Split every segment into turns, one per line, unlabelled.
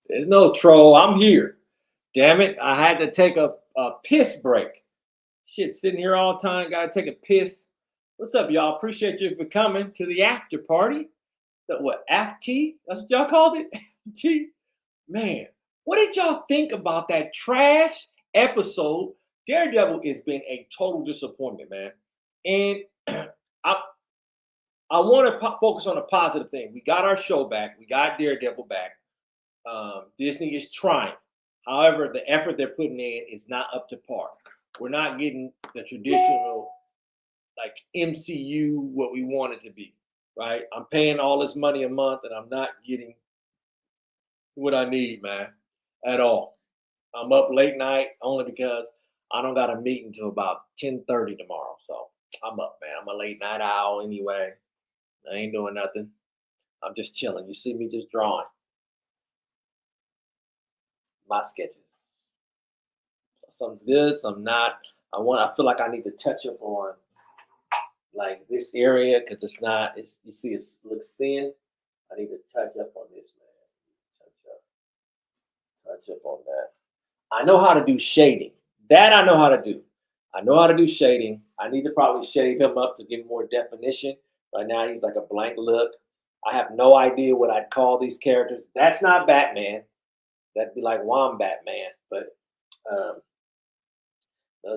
There's no troll. I'm here. Damn it. I had to take a piss break. Shit, sitting here all the time. Got to take a piss. What's up, y'all? Appreciate you for coming to the after party. The what? After? That's what y'all called it? Tea? Man, what did y'all think about that trash episode? Daredevil has been a total disappointment, man. And I, I want to focus on a positive thing. We got our show back. We got Daredevil back. Disney is trying. However, the effort they're putting in is not up to par. We're not getting the traditional like MCU what we want it to be, right? I'm paying all this money a month and I'm not getting what I need, man, at all. I'm up late night only because I don't got a meeting until about 10:30 tomorrow. So I'm up, man. I'm a late night owl anyway. I ain't doing nothing. I'm just chilling. You see me just drawing my sketches. Some's good, some not. I feel like I need to touch up on like this area because it's not. It's you see, it looks thin. I need to touch up on this, man. Touch up on that. I know how to do shading. That I know how to do. I know how to do shading. I need to probably shave him up to get more definition. Right now, he's like a blank look. I have no idea what I'd call these characters. That's not Batman. That'd be like Wombat Man. But um,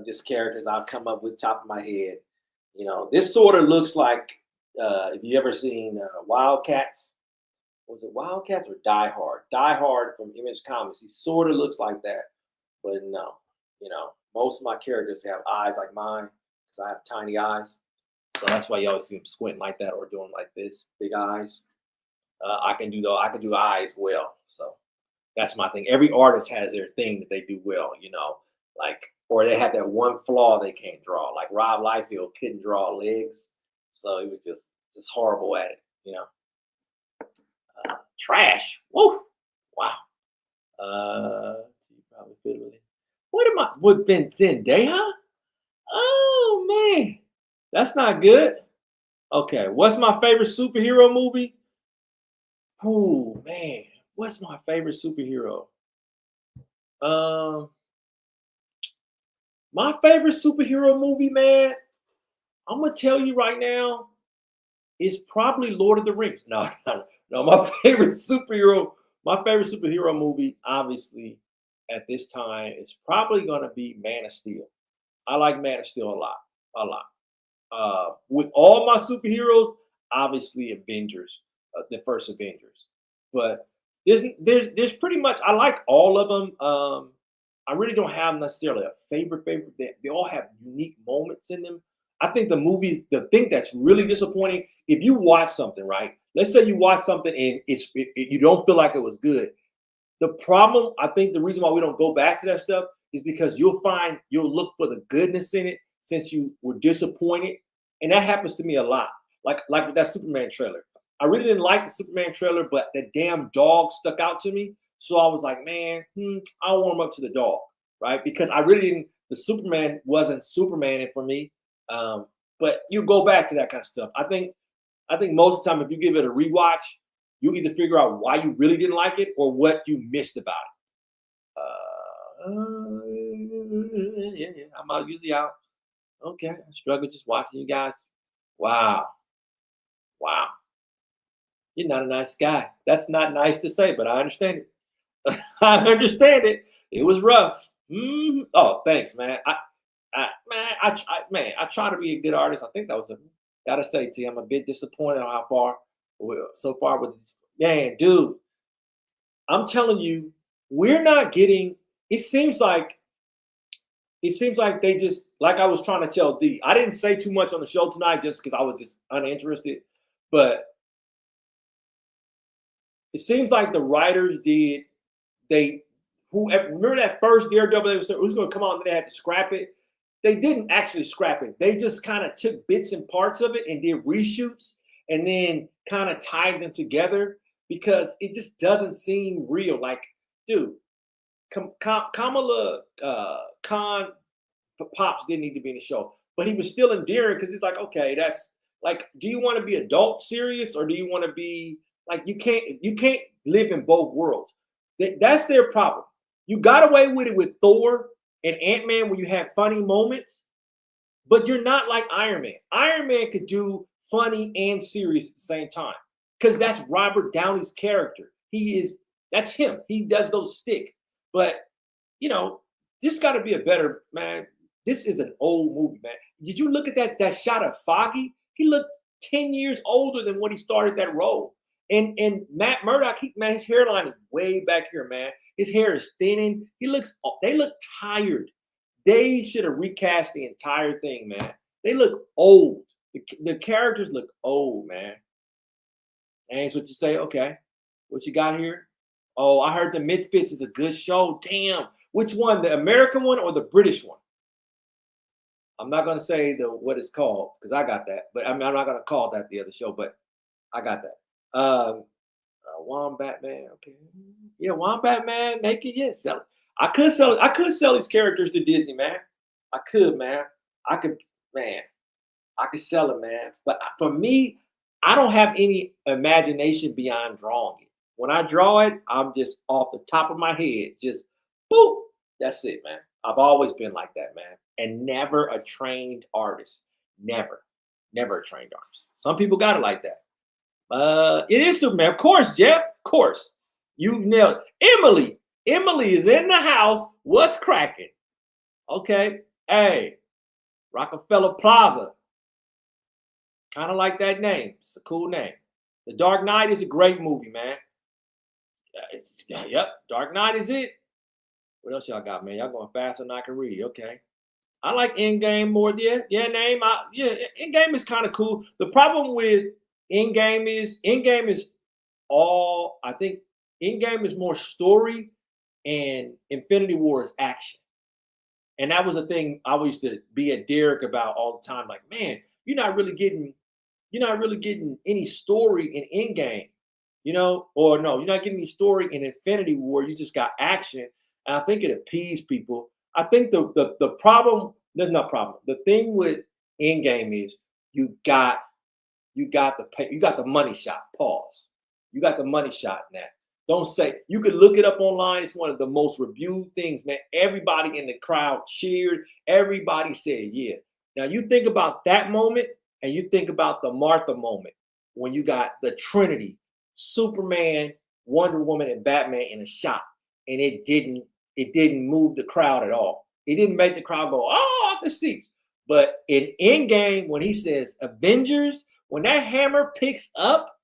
just characters I'll come up with top of my head. This sort of looks like if you ever seen Wildcats. Was it Wildcats or Die Hard? Die Hard from Image Comics. He sort of looks like that, but no. Most of my characters have eyes like mine because I have tiny eyes. So that's why you always see them squinting like that or doing like this, big eyes. I can do though. I can do eyes well. So that's my thing. Every artist has their thing that they do well. Like or they have that one flaw they can't draw. Like Rob Liefeld couldn't draw legs, so he was just horrible at it. Trash. Woo! Wow. You probably fit with it. What am I with Zendaya? Oh man, that's not good. Okay, what's my favorite superhero movie? Oh man, what's my favorite superhero? Um, my favorite superhero movie, man. I'm gonna tell you right now, is probably Lord of the Rings. No, no, my favorite superhero movie, obviously, at this time is probably gonna be Man of Steel. I like Man of Steel a lot, a lot. With all my superheroes, obviously Avengers, the first Avengers. But there's pretty much I like all of them. I really don't have necessarily a favorite. They all have unique moments in them. I think the thing that's really disappointing, if you watch something, right? Let's say you watch something and you don't feel like it was good. The problem, I think, the reason why we don't go back to that stuff is because you'll look for the goodness in it since you were disappointed, and that happens to me a lot. Like with that Superman trailer, I really didn't like the Superman trailer, but the damn dog stuck out to me. So I was like, man, I'll warm up to the dog, right? Because I really didn't. The Superman wasn't Superman for me. But you go back to that kind of stuff. I think most of the time, if you give it a rewatch, you either figure out why you really didn't like it or what you missed about it. Yeah, I'm out usually out. Okay, I struggle just watching you guys. Wow, wow. You're not a nice guy. That's not nice to say, but I understand it. I understand it. It was rough. Oh, thanks, man. I try to be a good artist. I think that was a. Gotta say, T, I'm a bit disappointed on how far so far with this. Man, dude, I'm telling you, we're not getting. It seems like they just like I was trying to tell D. I didn't say too much on the show tonight just because I was just uninterested. But it seems like the writers did. They remember that first Daredevil they said who's going to come out and they had to scrap it. They didn't actually scrap it. They just kind of took bits and parts of it and did reshoots and then kind of tied them together because it just doesn't seem real. Like, dude, Kamala Khan Pops didn't need to be in the show, but he was still endearing because he's like, okay, that's like, do you want to be adult serious or do you want to be like you can't live in both worlds? That's their problem. You got away with it with Thor and Ant-Man when you had funny moments, but you're not like Iron Man. Iron Man could do funny and serious at the same time because that's Robert Downey's character. That's him. He does those stick. But you know, this got to be a better man. This is an old movie, man. Did you look at that shot of Foggy? He looked 10 years older than when he started that role. And Matt Murdock, man, his hairline is way back here, man. His hair is thinning. They look tired. They should have recast the entire thing, man. They look old. The characters look old, man. And what you say, okay, what you got here? Oh, I heard The Misfits is a good show. Damn. Which one, the American one or the British one? I'm not gonna say what it's called because I got that, but I'm not gonna call that the other show, but I got that. Wombat Man, okay, yeah, Wombat Man, make it, yeah, sell it. I could sell these characters to Disney, man. I could, man. I could, man. I could sell it, man. But for me, I don't have any imagination beyond drawing it. When I draw it, I'm just off the top of my head, just boop. That's it, man. I've always been like that, man. And never a trained artist. Never. Never a trained artist. Some people got it like that. It is Superman. Of course, Jeff. Of course. You nailed it. Emily. Emily is in the house. What's cracking? Okay. Hey, Rockefeller Plaza. Kind of like that name. It's a cool name. The Dark Knight is a great movie, man. Yep. Dark Knight is it. What else y'all got, man? Y'all going faster than I can read. Okay. I like Endgame more. Yeah, Endgame is kind of cool. The problem with Endgame is all, I think Endgame is more story and Infinity War is action. And that was a thing I used to be at Derek about all the time. Like, man, you're not really getting any story in Endgame, or no, you're not getting any story in Infinity War. You just got action. And I think it appeased people. I think the problem, there's no problem. The thing with Endgame is you got the money shot. Pause. You got the money shot in that. Don't say, you could look it up online. It's one of the most reviewed things, man. Everybody in the crowd cheered. Everybody said, yeah. Now you think about that moment and you think about the Martha moment when you got the Trinity, Superman, Wonder Woman, and Batman in a shot. And it didn't move the crowd at all. It didn't make the crowd go, oh, off the seats. But in Endgame, when he says Avengers, when that hammer picks up,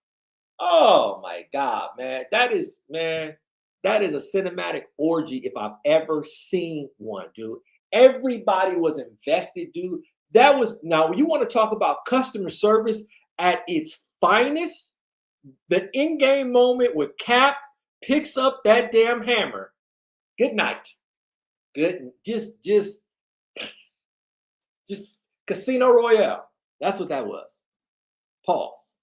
oh my God, man. That is a cinematic orgy if I've ever seen one, dude. Everybody was invested, dude. Now, when you want to talk about customer service at its finest, the Endgame moment with Cap picks up that damn hammer. Good night. Good. Just Casino Royale. That's what that was. Pause.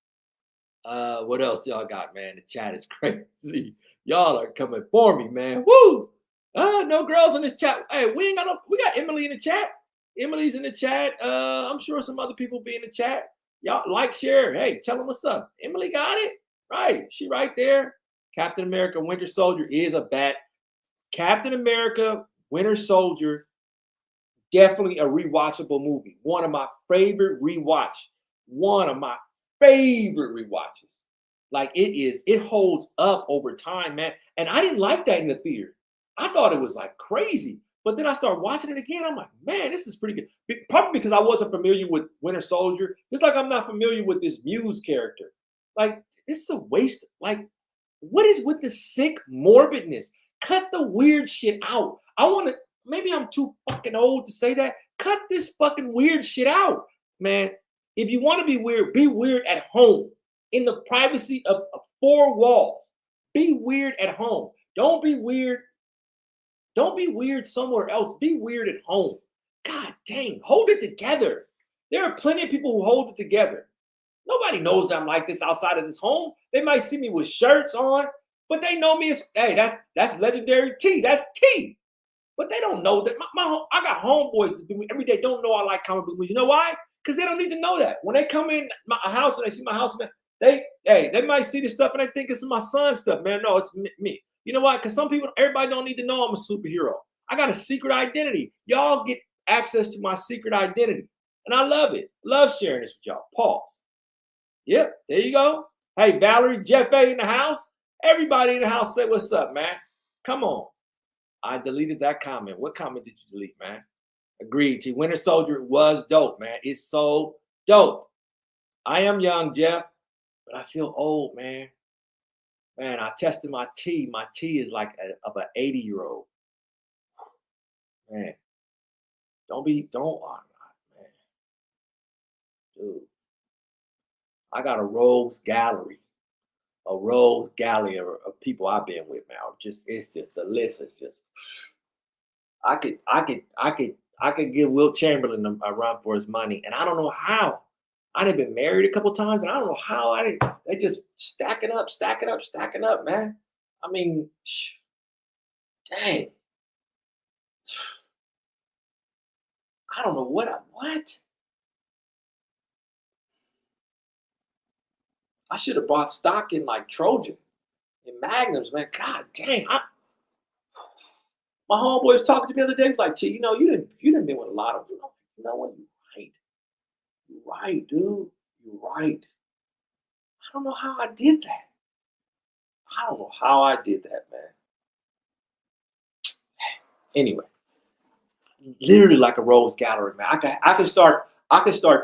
What else y'all got, man? The chat is crazy. Y'all are coming for me, man. Woo! No girls in this chat. Hey, we got Emily in the chat. Emily's in the chat. I'm sure some other people be in the chat. Y'all like, share. Hey, tell them what's up. Emily got it. Right. She right there. Captain America Winter Soldier is a bat. Captain America Winter Soldier, definitely a rewatchable movie. One of my favorite rewatches. Like it holds up over time, man. And I didn't like that in the theater. I thought it was like crazy. But then I started watching it again. I'm like, man, this is pretty good. Probably because I wasn't familiar with Winter Soldier. Just like I'm not familiar with this Muse character. Like, this is a waste. Like, what is with the sick morbidness? Cut the weird shit out. Maybe I'm too fucking old to say that. Cut this fucking weird shit out, man. If you want to be weird at home in the privacy of four walls. Be weird at home. Don't be weird somewhere else. Be weird at home. God dang, hold it together. There are plenty of people who hold it together. Nobody knows I'm like this outside of this home. They might see me with shirts on, but they know me as, hey, that's legendary T. That's T. But they don't know that. I got homeboys that every day don't know I like comic book movies. You know why? Because they don't need to know that. When they come in my house and they see my house, man, they might see this stuff and they think it's my son's stuff, man. No, it's me. You know why? Because some people, everybody don't need to know I'm a superhero. I got a secret identity. Y'all get access to my secret identity. And I love it. Love sharing this with y'all. Pause. Yep, there you go. Hey, Valerie, Jeff A in the house. Everybody in the house say what's up, man. Come on. I deleted that comment. What comment did you delete, man? Agreed. T. Winter Soldier was dope, man. It's so dope. I am young, Jeff, but I feel old, man. Man, I tested my T. My T is like of an 80-year-old. Man, don't, oh, man. Dude. I got a rogues gallery of people I've been with, man. It's just the list is just. I could give Wilt Chamberlain a run for his money, and I don't know how. I've been married a couple times, and I don't know how they just stacking up, man. I mean, dang. I don't know what. I should have bought stock in like Trojan and Magnums, man. God dang. My homeboy was talking to me the other day. He's like, T, you didn't been with a lot of, you know what? You're right, dude. You're right. I don't know how I did that. Man. Anyway, literally like a rose gallery, man. I could start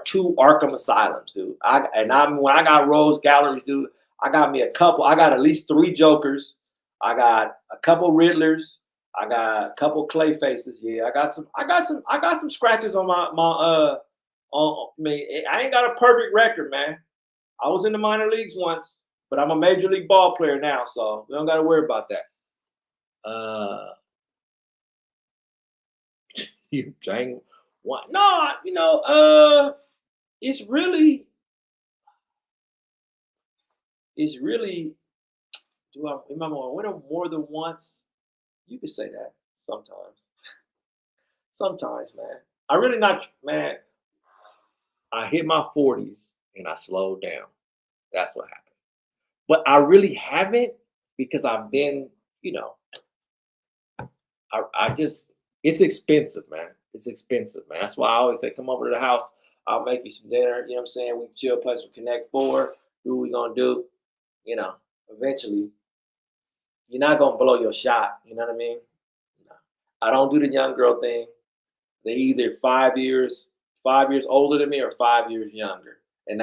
2 Arkham Asylums, dude. When I got rose galleries, dude, I got me a couple. I got at least 3 Jokers. I got a couple Riddlers. I got a couple clay faces. Yeah, I got some scratches on my on me. I ain't got a perfect record, man. I was in the minor leagues once, but I'm a major league ball player now, so we don't got to worry about that. You dang what? No, it's really. Do I remember I went up more than once? You could say that sometimes. Sometimes, man. I really not, man. I hit my 40s and I slowed down. That's what happened. But I really haven't because I've been, I just, it's expensive, man. It's expensive, man. That's why I always say, come over to the house. I'll make you some dinner. You know what I'm saying? We chill, play some Connect 4. Do what we going to do. Eventually, you're not going to blow your shot. You know what I mean? No. I don't do the young girl thing. They're either 5 years older than me or 5 years younger. And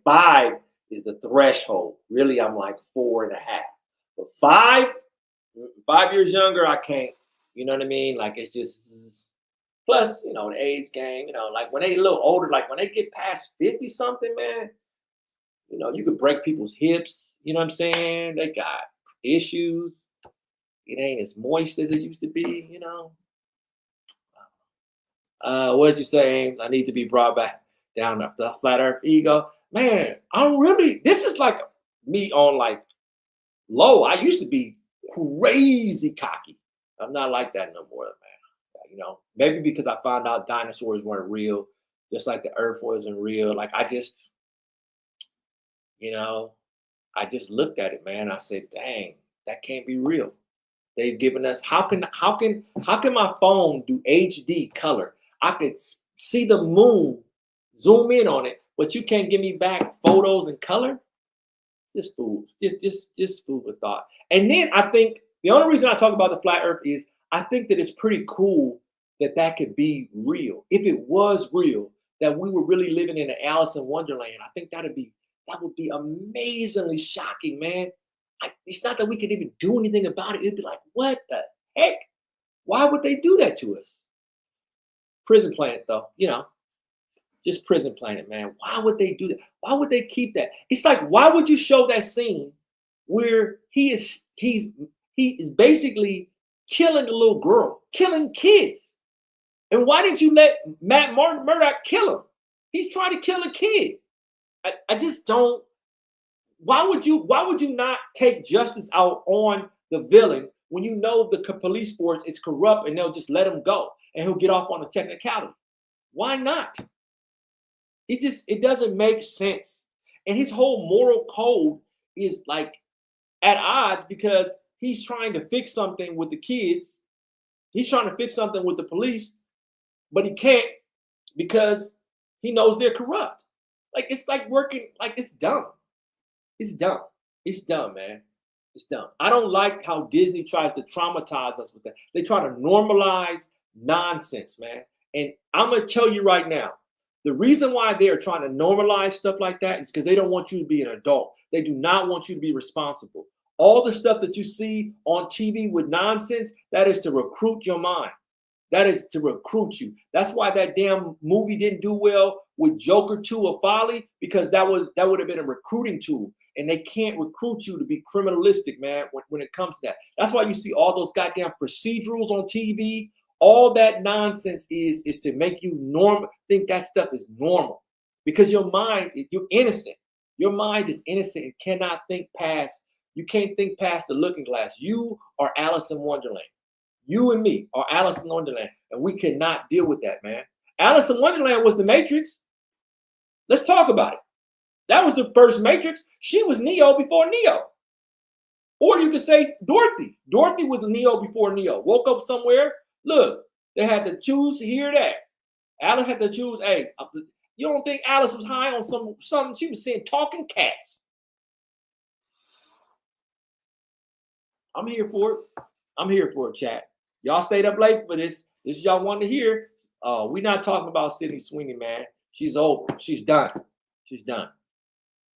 5 is the threshold. Really, I'm like 4.5. But 5 years younger, I can't. You know what I mean? Like it's just plus, the age game, like when they a little older, like when they get past 50 something, man, you could break people's hips, you know what I'm saying? They got issues. It ain't as moist as it used to be, What you saying? I need to be brought back down the flat earth ego. Man, this is like me on like low. I used to be crazy cocky. I'm not like that no more, man. Maybe because I found out dinosaurs weren't real, just like the earth wasn't real. Like I just looked at it, man. I said, dang, that can't be real. They've given us how can my phone do HD color? I could see the moon, zoom in on it, but you can't give me back photos in color. Just food, just food for thought. And then I think the only reason I talk about the flat earth is I think that it's pretty cool that could be real. If it was real, that we were really living in an Alice in Wonderland, I think that would be amazingly shocking, man. It's not that we could even do anything about it. It'd be like, what the heck? Why would they do that to us? Prison Planet, though, just Prison Planet, man. Why would they do that? Why would they keep that? It's like, why would you show that scene where he's basically killing the little girl, killing kids? And why didn't you let Matt Murdock kill him? He's trying to kill a kid. I just don't. Why would you not take justice out on the villain when you know the police force is corrupt and they'll just let him go and he'll get off on a technicality? Why not? It doesn't make sense. And his whole moral code is like at odds because he's trying to fix something with the kids. He's trying to fix something with the police, but he can't because he knows they're corrupt. Like it's like working, like it's dumb. It's dumb. It's dumb, man. It's dumb. I don't like how Disney tries to traumatize us with that. They try to normalize nonsense, man. And I'm gonna tell you right now, the reason why they are trying to normalize stuff like that is because they don't want you to be an adult. They do not want you to be responsible. All the stuff that you see on TV with nonsense, that is to recruit your mind. That is to recruit you. That's why that damn movie didn't do well with Joker 2 of Folly, because that would have been a recruiting tool. And they can't recruit you to be criminalistic, man, when it comes to that. That's why you see all those goddamn procedurals on TV. All that nonsense is to make you think that stuff is normal. Because your mind, you're innocent. Your mind is innocent and cannot think past, you can't think past the looking glass. You are Alice in Wonderland. You and me are Alice in Wonderland, and we cannot deal with that, man. Alice in Wonderland was the Matrix. Let's talk about it. That was the first Matrix. She was Neo before Neo. Or you could say Dorothy. Dorothy was Neo before Neo. Woke up somewhere. Look, they had to choose here or there. Alice had to choose. Hey, you don't think Alice was high on something? She was seeing talking cats. I'm here for it. I'm here for it, chat. Y'all stayed up late for this. This is y'all want to hear. We're not talking about Sydney Sweeney, man. She's over. She's done. She's done.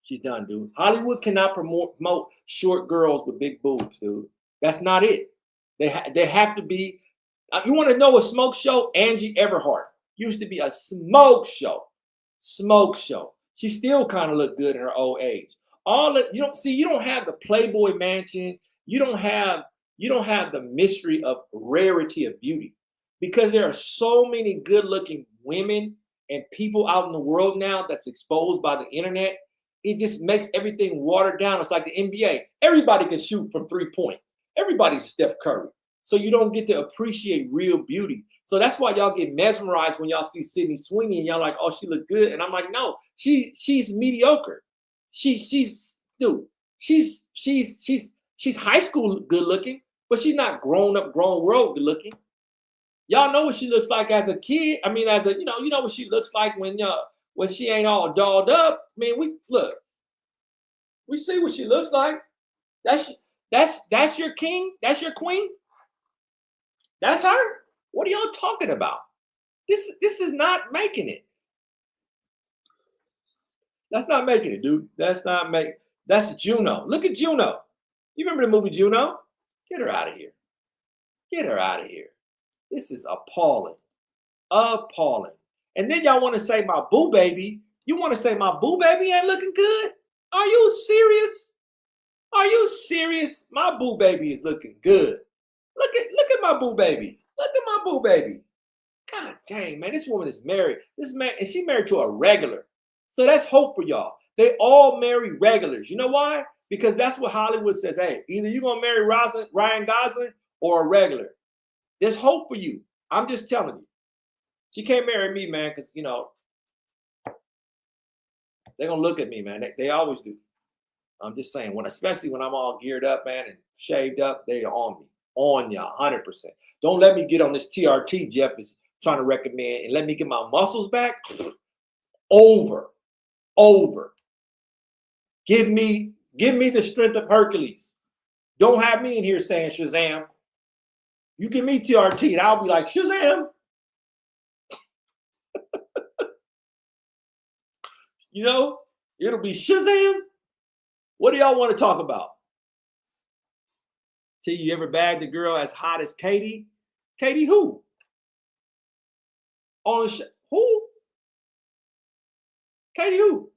She's done, dude. Hollywood cannot promote short girls with big boobs, dude. That's not it. They have to be. You want to know a smoke show? Angie Everhart used to be a smoke show. Smoke show. She still kind of looked good in her old age. All that you don't have the Playboy Mansion. You don't have the mystery of rarity of beauty, because there are so many good-looking women and people out in the world now that's exposed by the internet. It just makes everything watered down. It's like the NBA. Everybody can shoot from 3 points. Everybody's a Steph Curry. So you don't get to appreciate real beauty. So that's why y'all get mesmerized when y'all see Sydney Sweeney and y'all like, oh, she look good. And I'm like, no, she's mediocre. She's high school good looking, but she's not grown world good looking. Y'all know what she looks like as a kid. I mean, as a you know what she looks like when she ain't all dolled up. I mean, we see what she looks like. That's your king. That's your queen. That's her. What are y'all talking about? This is not making it. That's not making it, dude. That's Juno. Look at Juno. You remember the movie Juno? Get her out of here. Get her out of here. This is appalling. Appalling. And then y'all want to say my boo baby. You want to say my boo baby ain't looking good? Are you serious? Are you serious? My boo baby is looking good. Look at my boo baby. Look at my boo baby. God dang, man. This woman is married. This man, and she married to a regular. So that's hope for y'all. They all marry regulars. You know why? Because that's what Hollywood says. Hey, either you're going to marry Ryan Gosling or a regular. There's hope for you. I'm just telling you. She can't marry me, man, because, they're going to look at me, man. They always do. I'm just saying, especially when I'm all geared up, man, and shaved up, they are on me. On y'all, 100%. Don't let me get on this TRT Jeff is trying to recommend and let me get my muscles back. Over. Give me the strength of Hercules. Don't have me in here saying Shazam. You give me TRT and I'll be like, Shazam. It'll be Shazam. What do y'all want to talk about? Till you ever bagged a girl as hot as Katie? Katie who? Who? Katie who?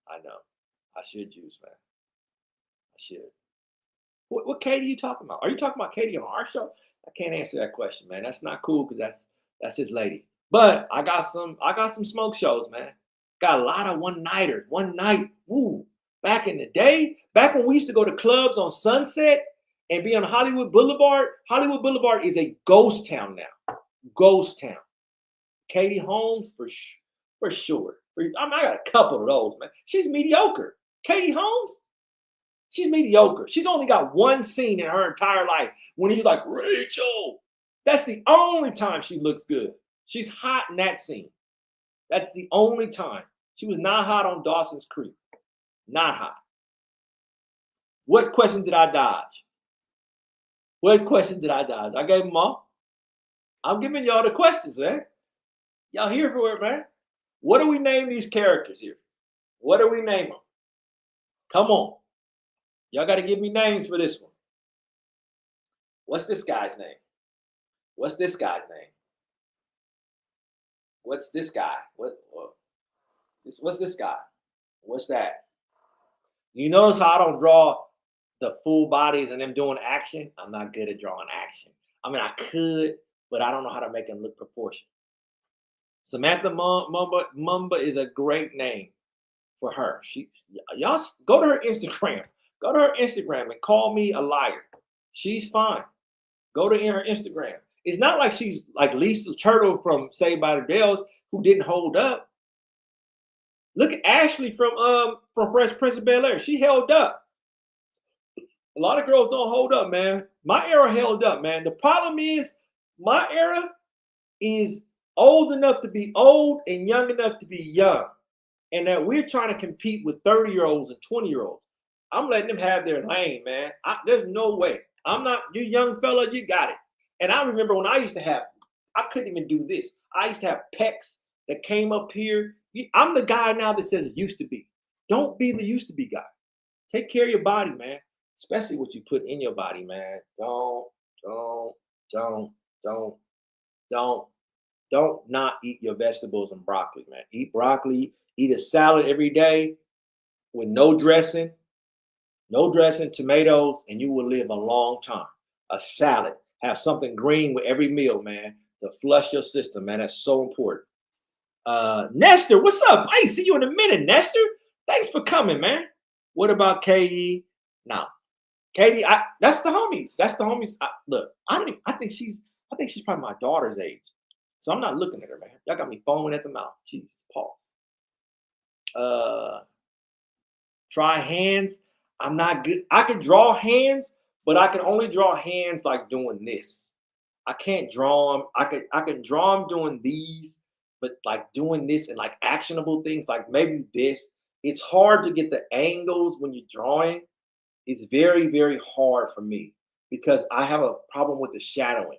I know. I should use, man. I should. What Katie are you talking about? Are you talking about Katie on our show? I can't answer that question, man. That's not cool because that's his lady. But I got some smoke shows, man. Got a lot of one-nighters. One night. Woo. Back in the day, back when we used to go to clubs on Sunset and be on Hollywood Boulevard. Hollywood Boulevard is a ghost town now. Ghost town. Katie Holmes for sure. I got a couple of those, man. She's mediocre. Katie Holmes, she's mediocre. She's only got one scene in her entire life when he's like, Rachel. That's the only time she looks good. She's hot in that scene. That's the only time. She was not hot on Dawson's Creek. Not hot. What question did I dodge? What question did I dodge? I gave them all. I'm giving y'all the questions, man. Y'all here for it, man. What do we name these characters here? What do we name them? Come on. Y'all got to give me names for this one. What's this guy's name? What's this guy's name? What's this guy? What's this guy? What's that? You notice how I don't draw the full bodies and them doing action? I'm not good at drawing action. I mean, I could, but I don't know how to make them look proportionate. Samantha Mumba is a great name for her. Y'all go to her Instagram. Go to her Instagram and call me a liar. She's fine. Go to her Instagram. It's not like she's like Lisa Turtle from Saved by the Bells who didn't hold up. Look at Ashley from Fresh Prince of Bel-Air. She held up. A lot of girls don't hold up, man. My era held up, man. The problem is my era is old enough to be old and young enough to be young. And that we're trying to compete with 30-year-olds and 20-year-olds. I'm letting them have their lane, man. There's no way. I'm not, you young fella, you got it. And I remember when I used to have, I couldn't even do this. I used to have pecs that came up here. I'm the guy now that says it used to be. Don't be the used to be guy. Take care of your body, man. Especially what you put in your body, man. Don't not eat your vegetables and broccoli, man. Eat broccoli, eat a salad every day with no dressing, tomatoes, and you will live a long time. A salad, have something green with every meal, man, to flush your system, man. That's so important. Nestor, what's up? I ain't see you in a minute, Nestor. Thanks for coming, man. What about Katie? Now, Katie, that's the homie. That's the homies. Look, I think she's probably my daughter's age. So I'm not looking at her, man. Y'all got me foaming at the mouth. Jesus, pause. Try hands. I'm not good. I can draw hands, but I can only draw hands like doing this. I can't draw them. I can draw them doing these, but like doing this and like actionable things, like maybe this. It's hard to get the angles when you're drawing. It's very, very hard for me because I have a problem with the shadowing.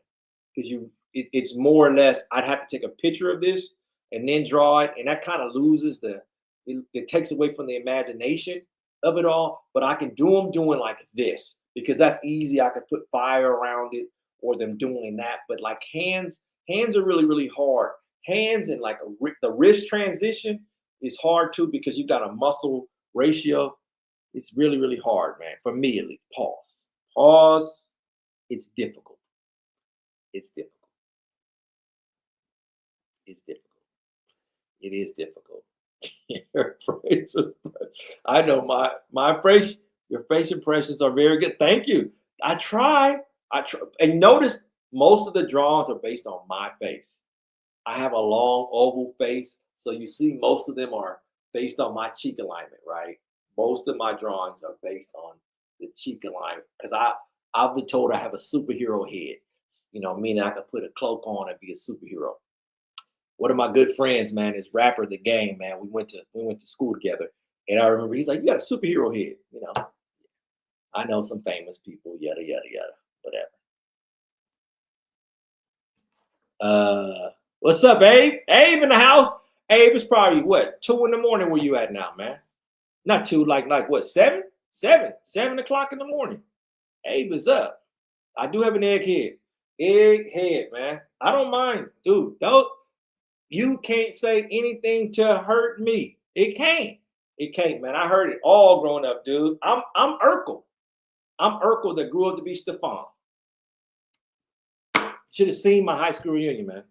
Because it's more or less, I'd have to take a picture of this and then draw it, and that kind of loses it takes away from the imagination of it all. But I can do them doing like this because that's easy. I could put fire around it or them doing that. But like hands are really, really hard. Hands and like the wrist transition is hard too because you got a muscle ratio. It's really, really hard, man. For me at least. Pause. It's difficult. It's difficult. It's difficult. It is difficult. I know your face impressions are very good. Thank you. I try. And notice most of the drawings are based on my face. I have a long oval face, so you see most of them are based on my cheek alignment, right? Most of my drawings are based on the cheek alignment because I've been told I have a superhero head. Meaning I could put a cloak on and be a superhero. One of my good friends, man, is Rapper the Game, man. We went to school together, and I remember he's like, "You got a superhero head," I know some famous people, yada yada yada, whatever. What's up, Abe? Abe in the house. Abe, it's probably what 2 in the morning. Where you at now, man? Not 2, like what 7 o'clock in the morning. Abe is up. I do have an egghead. Egghead, man. I don't mind, dude. You can't say anything to hurt me. It can't, man. I heard it all growing up, dude. I'm Urkel. I'm Urkel that grew up to be Stefan. Should have seen my high school reunion, man.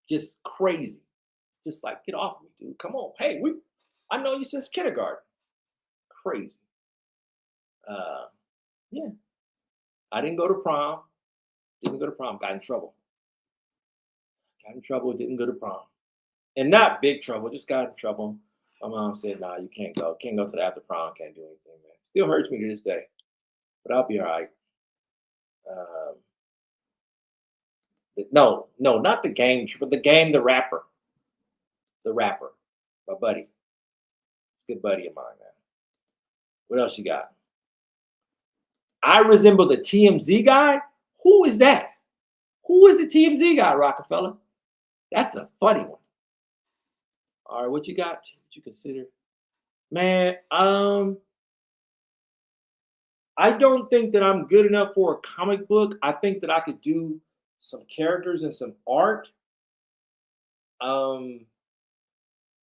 Just crazy. Just like, get off me, dude. Come on. Hey, I know you since kindergarten. Crazy. Yeah. I didn't go to prom. Got in trouble. Didn't go to prom. And not big trouble, just got in trouble. My mom said, "Nah, you can't go. Can't go to the after prom. Can't do anything, man." Still hurts me to this day, but I'll be all right. Um, no, no, not the game, but the game, the rapper, my buddy. It's a good buddy of mine, man. What else you got? I resemble the TMZ guy. Who is that? Who is the TMZ guy, Rockefeller? That's a funny one. All right, what you got? What you consider, man? I don't think that I'm good enough for a comic book. I think that I could do some characters and some art. Um,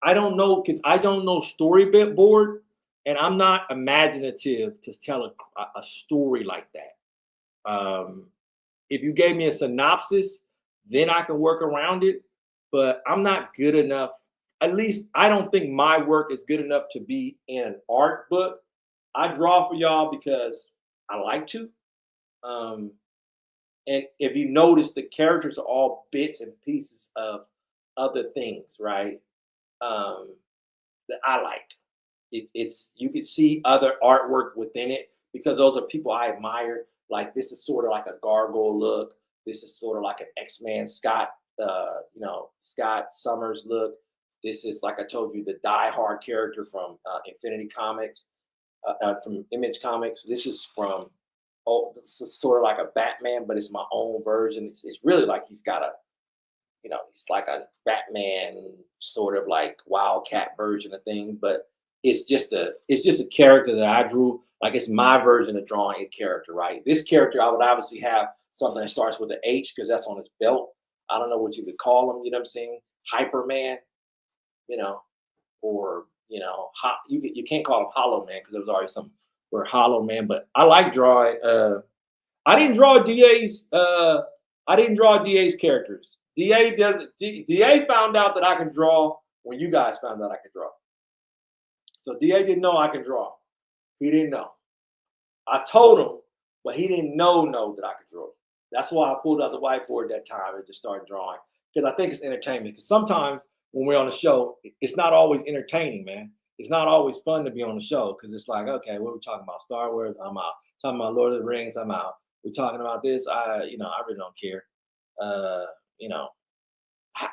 I don't know because I don't know storyboard board, and I'm not imaginative to tell a story like that. If you gave me a synopsis, then I can work around it. But I'm not good enough. At least I don't think my work is good enough to be in an art book. I draw for y'all because I like to. Um, and if you notice, the characters are all bits and pieces of other things, right? Um, that I like. It's you can see other artwork within it because those are people I admire. Like this is sort of like a gargoyle look. This is sort of like an X-Man Scott, Scott Summers look. This is like I told you, the Die Hard character from Infinity Comics, from Image Comics. This is from this is sort of like a Batman, but it's my own version. It's really like he's got a he's like a Batman sort of like Wildcat version of thing, but it's just a character that I drew. Like it's my version of drawing a character, right? This character, I would obviously have something that starts with an H because that's on his belt. I don't know what you could call him. You know what I'm saying? Hyperman, you know, or you can't call him Hollow Man because there was already some for Hollow Man. But I like drawing. I didn't draw DA's. I didn't draw DA's characters. DA found out that I can draw when you guys found out I could draw. So DA didn't know I could draw. He didn't know. I told him, but he didn't know that I could draw. That's why I pulled out the whiteboard that time and just started drawing because I think it's entertainment. Because sometimes when we're on the show, it's not always entertaining, man. It's not always fun to be on the show because it's like, okay, what are we talking about? Star Wars, I'm out. Talking about Lord of the Rings, I'm out. We're talking about this, I really don't care. Uh, you know,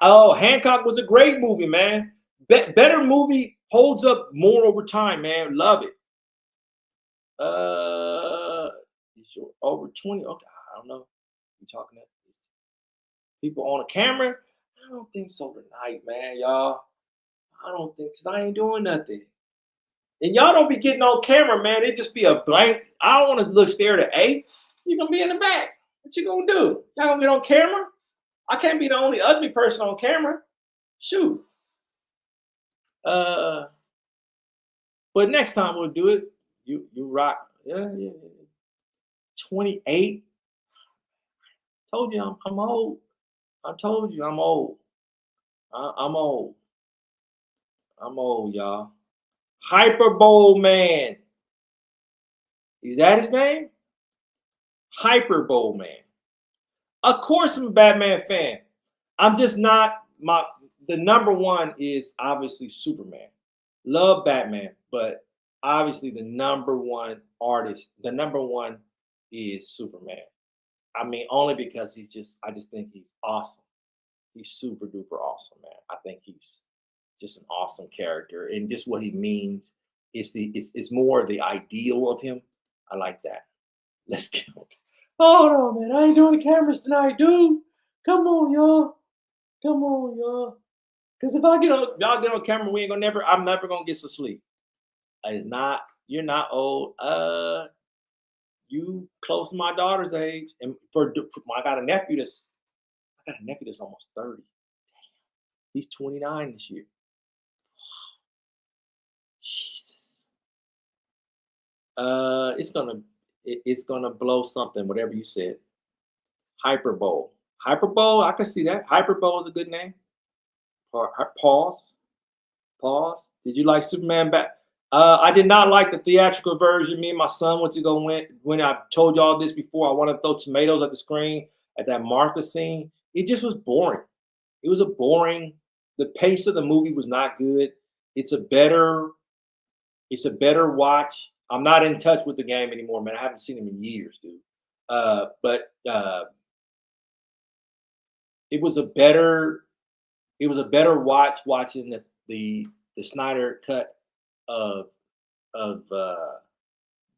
oh, Hancock was a great movie, man. Better movie, holds up more over time, man. Love it. Over 20. Okay, I don't know. You talking to people on a camera? I don't think so tonight, man, y'all. I don't think because I ain't doing nothing. And y'all don't be getting on camera, man. It just be a blank. I don't want to look stare at A. You gonna be in the back. What you gonna do? Y'all gonna get on camera? I can't be the only ugly person on camera. Shoot. Uh, but next time we'll do it. You rock. Yeah. 28. Told you I'm old. I told you I'm old. I'm old. I'm old, y'all. Hyperbole Man. Is that his name? Hyperbole Man. Of course, I'm a Batman fan. I'm just not my. The number one is obviously Superman. Love Batman, but obviously the number one artist, the number one is Superman. I mean, only because I just think he's awesome. He's super duper awesome, man. I think he's just an awesome character, and just what he means it's more the ideal of him. I like that. Let's go. Hold on, man. I ain't doing the cameras tonight, dude. Come on, y'all. Come on, y'all. Because if y'all get on camera, we ain't gonna never. I'm never gonna get some sleep. It's not. You're not old. You close to my daughter's age, and I got a nephew that's almost 30. He's 29 this year. Jesus. It's gonna blow something. Whatever you said. Hyperbole. Hyperbole. I can see that. Hyperbole is a good name. Pause. Pause. Did you like Superman back? I did not like the theatrical version. Me and my son went to go when I told y'all this before. I wanted to throw tomatoes at the screen at that Martha scene. It just was boring. It was a boring. The pace of the movie was not good. It's a better it's a better watch. I'm not in touch with the game anymore, man. I haven't seen him in years, dude. But it was a better it was a better watch watching the Snyder cut of of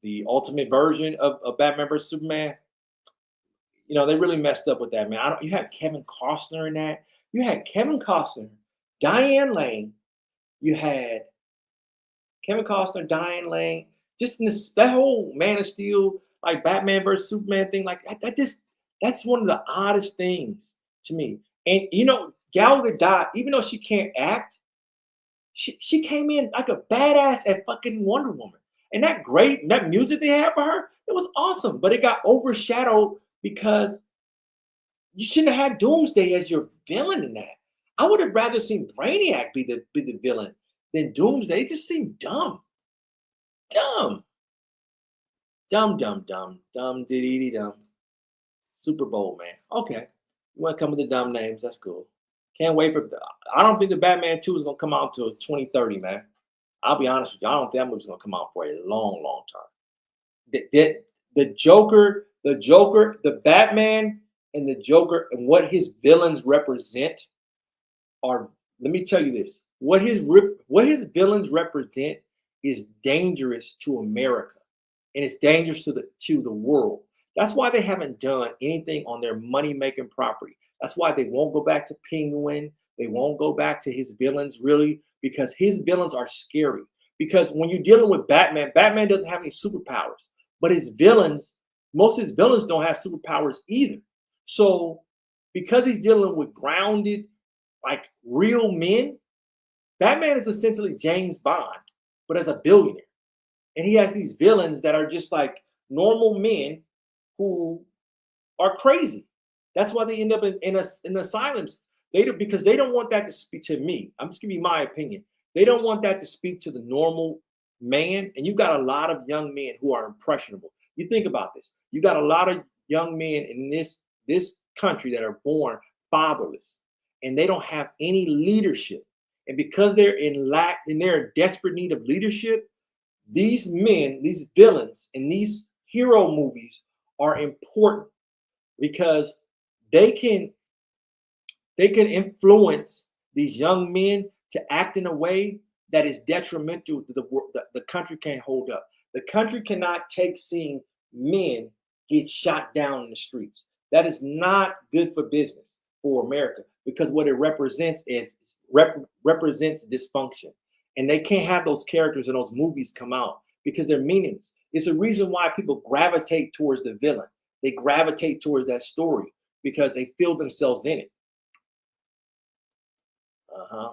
the ultimate version of Batman vs Superman. You know, they really messed up with that, man. You had Kevin Costner in that. You had Kevin Costner, Diane Lane. You had Kevin Costner, Diane Lane. Just in this that whole Man of Steel, like Batman versus Superman thing, like that just that's one of the oddest things to me. And you know, Gal Gadot, even though she can't act, she came in like a badass at fucking Wonder Woman. And that music they had for her, it was awesome. But it got overshadowed because you shouldn't have had Doomsday as your villain in that. I would have rather seen Brainiac be the villain than Doomsday. It just seemed dumb. Dumb. Dumb, dumb, dumb, dumb, diddy dumb. Super Bowl, man. Okay. You want to come with the dumb names? That's cool. Can't wait for. I don't think the Batman 2 is gonna come out until 2030, man. I'll be honest with you. I don't think that movie's gonna come out for a long, long time. The Batman and the Joker and what his villains represent are. Let me tell you this: what his villains represent is dangerous to America, and it's dangerous to the world. That's why they haven't done anything on their money making property. That's why they won't go back to Penguin. They won't go back to his villains really because his villains are scary. Because when you're dealing with Batman, Batman doesn't have any superpowers, but his villains, most of his villains don't have superpowers either. So because he's dealing with grounded, like real men, Batman is essentially James Bond, but as a billionaire. And he has these villains that are just like normal men who are crazy. That's why they end up in asylums. Because they don't want that to speak to me. I'm just giving you my opinion. They don't want that to speak to the normal man. And you got a lot of young men who are impressionable. You think about this. You got a lot of young men in this country that are born fatherless, and they don't have any leadership. And because they're and they're in desperate need of leadership, these men, these villains, in these hero movies are important because they can influence these young men to act in a way that is detrimental to the country can't hold up. The country cannot take seeing men get shot down in the streets. That is not good for business for America because what it represents is represents dysfunction. And they can't have those characters in those movies come out because they're meaningless. It's a reason why people gravitate towards the villain. They gravitate towards that story because they feel themselves in it.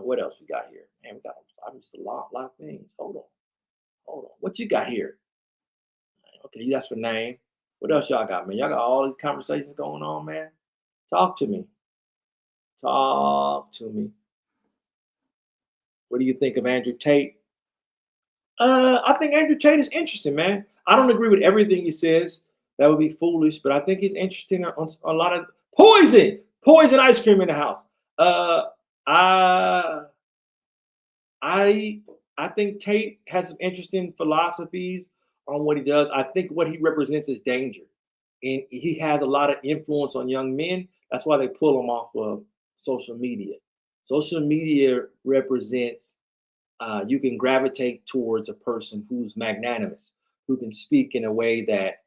What else we got here? Man, I missed a lot of things. Hold on. What you got here? Okay, that's for name. What else y'all got, man? Y'all got all these conversations going on, man. Talk to me. Talk to me. What do you think of Andrew Tate? I think Andrew Tate is interesting, man. I don't agree with everything he says. That would be foolish, but I think he's interesting on a lot of poison ice cream in the house. I I think Tate has some interesting philosophies on what he does. I think what he represents is danger, and he has a lot of influence on young men. That's why they pull him off of social media. Social media represents you can gravitate towards a person who's magnanimous, who can speak in a way that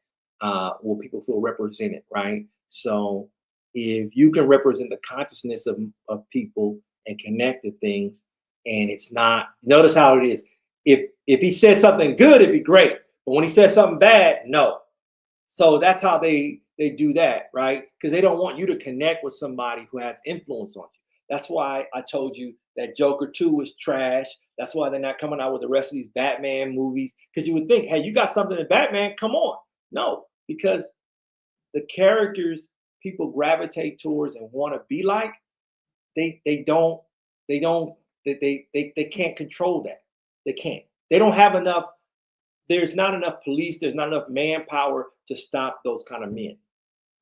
will people feel represented, right? So if you can represent the consciousness of people and connect to things, and it's not, notice how it is. If he said something good, it'd be great. But when he says something bad, no. So that's how they do that, right? Because they don't want you to connect with somebody who has influence on you. That's why I told you that Joker 2 is trash. That's why they're not coming out with the rest of these Batman movies. Because you would think, hey, you got something in Batman, come on. No, because the characters people gravitate towards and want to be like, they can't control that. They can't. They don't have enough. There's not enough police. There's not enough manpower to stop those kind of men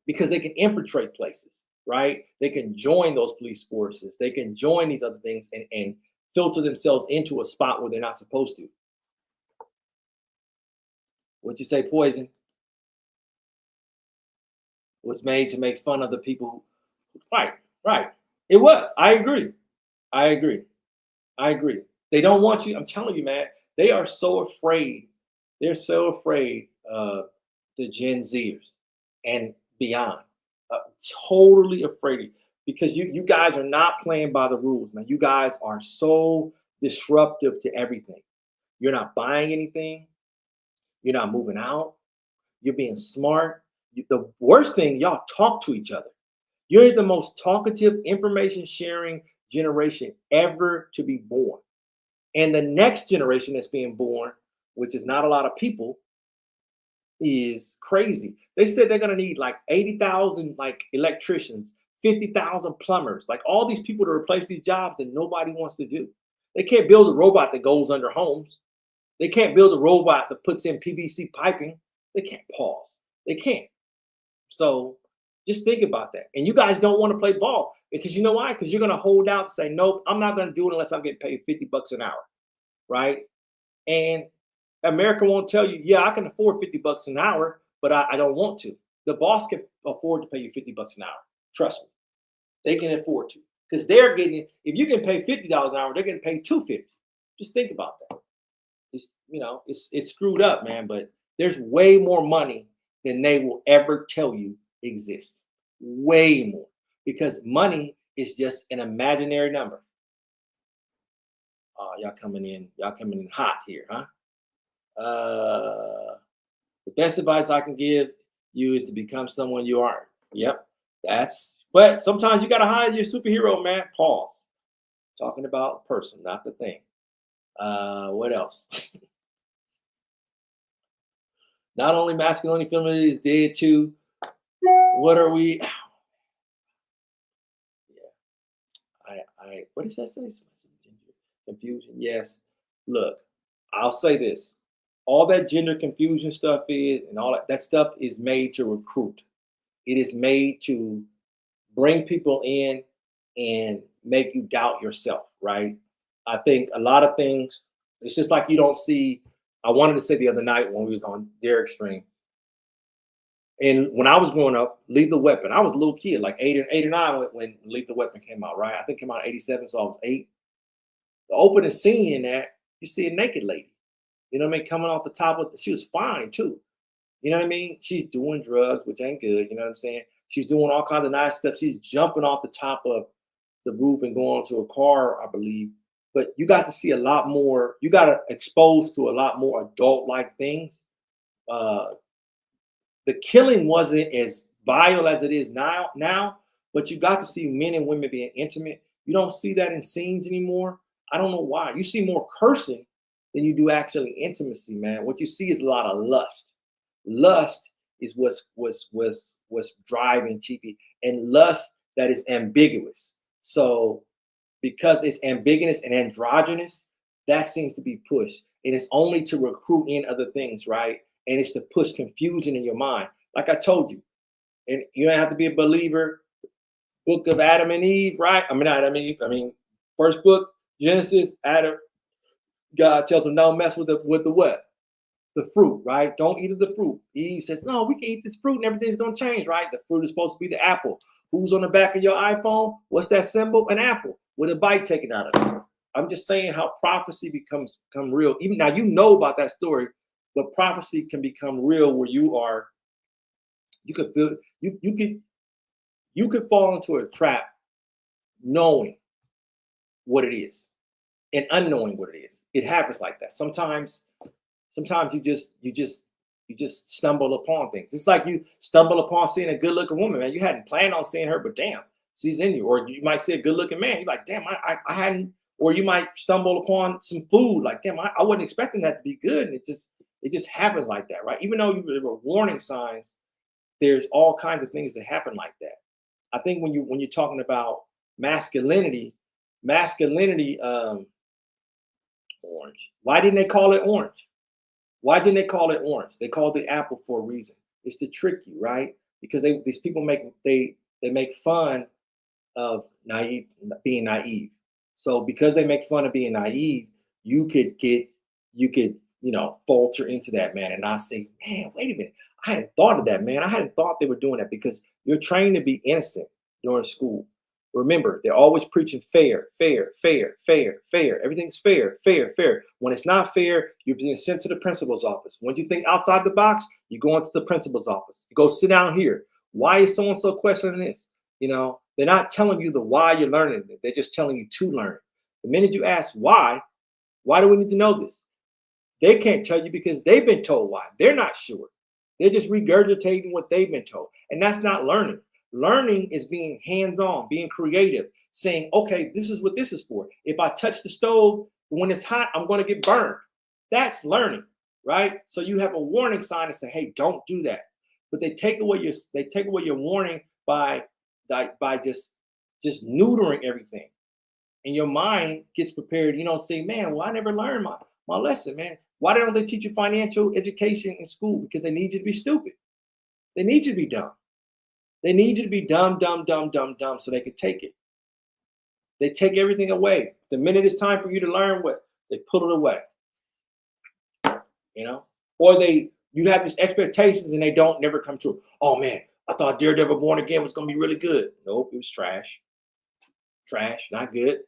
because they can infiltrate places, right? They can join those police forces. They can join these other things and filter themselves into a spot where they're not supposed to. What'd you say, Poison? Was made to make fun of the people. Right, right. It was. I agree. I agree. I agree. They don't want you. I'm telling you, man. They are so afraid. They're so afraid of the Gen Zers and beyond. Uh, totally afraid of you because you guys are not playing by the rules, man. You guys are so disruptive to everything. You're not buying anything. You're not moving out. You're being smart. The worst thing, y'all talk to each other. You're the most talkative, information sharing generation ever to be born. And the next generation that's being born, which is not a lot of people, is crazy. They said they're gonna need like 80,000 like electricians, 50,000 plumbers, like all these people to replace these jobs that nobody wants to do. They can't build a robot that goes under homes. They can't build a robot that puts in PVC piping. They can't pause. They can't. So just think about that. And you guys don't want to play ball because you know why? Because you're going to hold out and say, nope, I'm not going to do it unless I'm getting paid $50 an hour. Right. And America won't tell you, yeah, I can afford $50 an hour, but I don't want to. The boss can afford to pay you $50 an hour. Trust me. They can afford to because they're getting, if you can pay $50 an hour, they're getting paid $250. Just think about that. It's, it's screwed up, man, but there's way more money than they will ever tell you exists. Way more. Because money is just an imaginary number. Y'all coming in hot here, huh? The best advice I can give you is to become someone you aren't. Yep. But sometimes you gotta hide your superhero, man. Pause. Talking about person, not the thing. What else? Not only masculinity, femininity is dead too. What are we? Yeah, what does that say? Confusion. Yes. Look, I'll say this: all that gender confusion stuff is, and all that stuff is made to recruit. It is made to bring people in and make you doubt yourself. Right? I think a lot of things. It's just like you don't see. I wanted to say the other night when we was on Derek's stream, and when I was growing up, Lethal Weapon, I was a little kid, like eight or nine when Lethal Weapon came out, right? I think it came out in '87, so I was 8. The opening scene in that, you see a naked lady, you know what I mean, coming off the top of she was fine too. You know what I mean? She's doing drugs, which ain't good, you know what I'm saying? She's doing all kinds of nice stuff. She's jumping off the top of the roof and going to a car, I believe. But you got to see a lot more, you got exposed to a lot more adult-like things. Uh, the killing wasn't as vile as it is now, but you got to see men and women being intimate. You don't see that in scenes anymore. I don't know why. You see more cursing than you do actually intimacy, man. What you see is a lot of lust. Lust is what's driving TV, and lust that is ambiguous. So because it's ambiguous and androgynous, that seems to be pushed. And it's only to recruit in other things, right? And it's to push confusion in your mind. Like I told you, and you don't have to be a believer. Book of Adam and Eve, right? I mean, not Adam and Eve. I mean, first book, Genesis, Adam, God tells him, don't mess with the what? The fruit, right? Don't eat of the fruit. Eve says, no, we can eat this fruit and everything's going to change, right? The fruit is supposed to be the apple. Who's on the back of your iPhone? What's that symbol? An apple with a bite taken out of it. I'm just saying how prophecy become real. Even now, you know about that story, but prophecy can become real where you could feel, you could fall into a trap knowing what it is and unknowing what it is. It happens like that. Sometimes you just stumble upon things. It's like you stumble upon seeing a good looking woman, man. You hadn't planned on seeing her, but damn, she's in you. Or you might see a good looking man. You're like, damn, I hadn't. Or you might stumble upon some food, like, damn, I wasn't expecting that to be good. And it just happens like that, right? Even though there were warning signs, there's all kinds of things that happen like that. I think when you're talking about masculinity, orange. Why didn't they call it orange? Why didn't they call it orange? They called it apple for a reason. It's to trick you, right? Because these people make fun of being naive. So because they make fun of being naive, you could falter into that, man, and not say, man, wait a minute. I hadn't thought of that, man. I hadn't thought they were doing that because you're trained to be innocent during school. Remember, they're always preaching fair, fair, fair, fair, fair. Everything's fair, fair, fair. When it's not fair, you're being sent to the principal's office. When you think outside the box, you go into the principal's office. You go sit down here. Why is so-and-so questioning this? They're not telling you the why you're learning it. They're just telling you to learn it. The minute you ask why do we need to know this? They can't tell you because they've been told why. They're not sure. They're just regurgitating what they've been told. And that's not learning. Learning is being hands-on, being creative, saying, okay, this is what this is for. If I touch the stove, when it's hot, I'm going to get burned. That's learning, right? So you have a warning sign and say, hey, don't do that. But they take away your warning by just neutering everything. And your mind gets prepared. You don't say, man, well, I never learned my lesson, man. Why don't they teach you financial education in school? Because they need you to be stupid. They need you to be dumb. They need you to be dumb, dumb, dumb, dumb, dumb, so they can take it. They take everything away. The minute it's time for you to learn they pull it away. Or you have these expectations and they don't never come true. Oh man, I thought Daredevil Born Again was gonna be really good. Nope, it was trash. Trash, not good.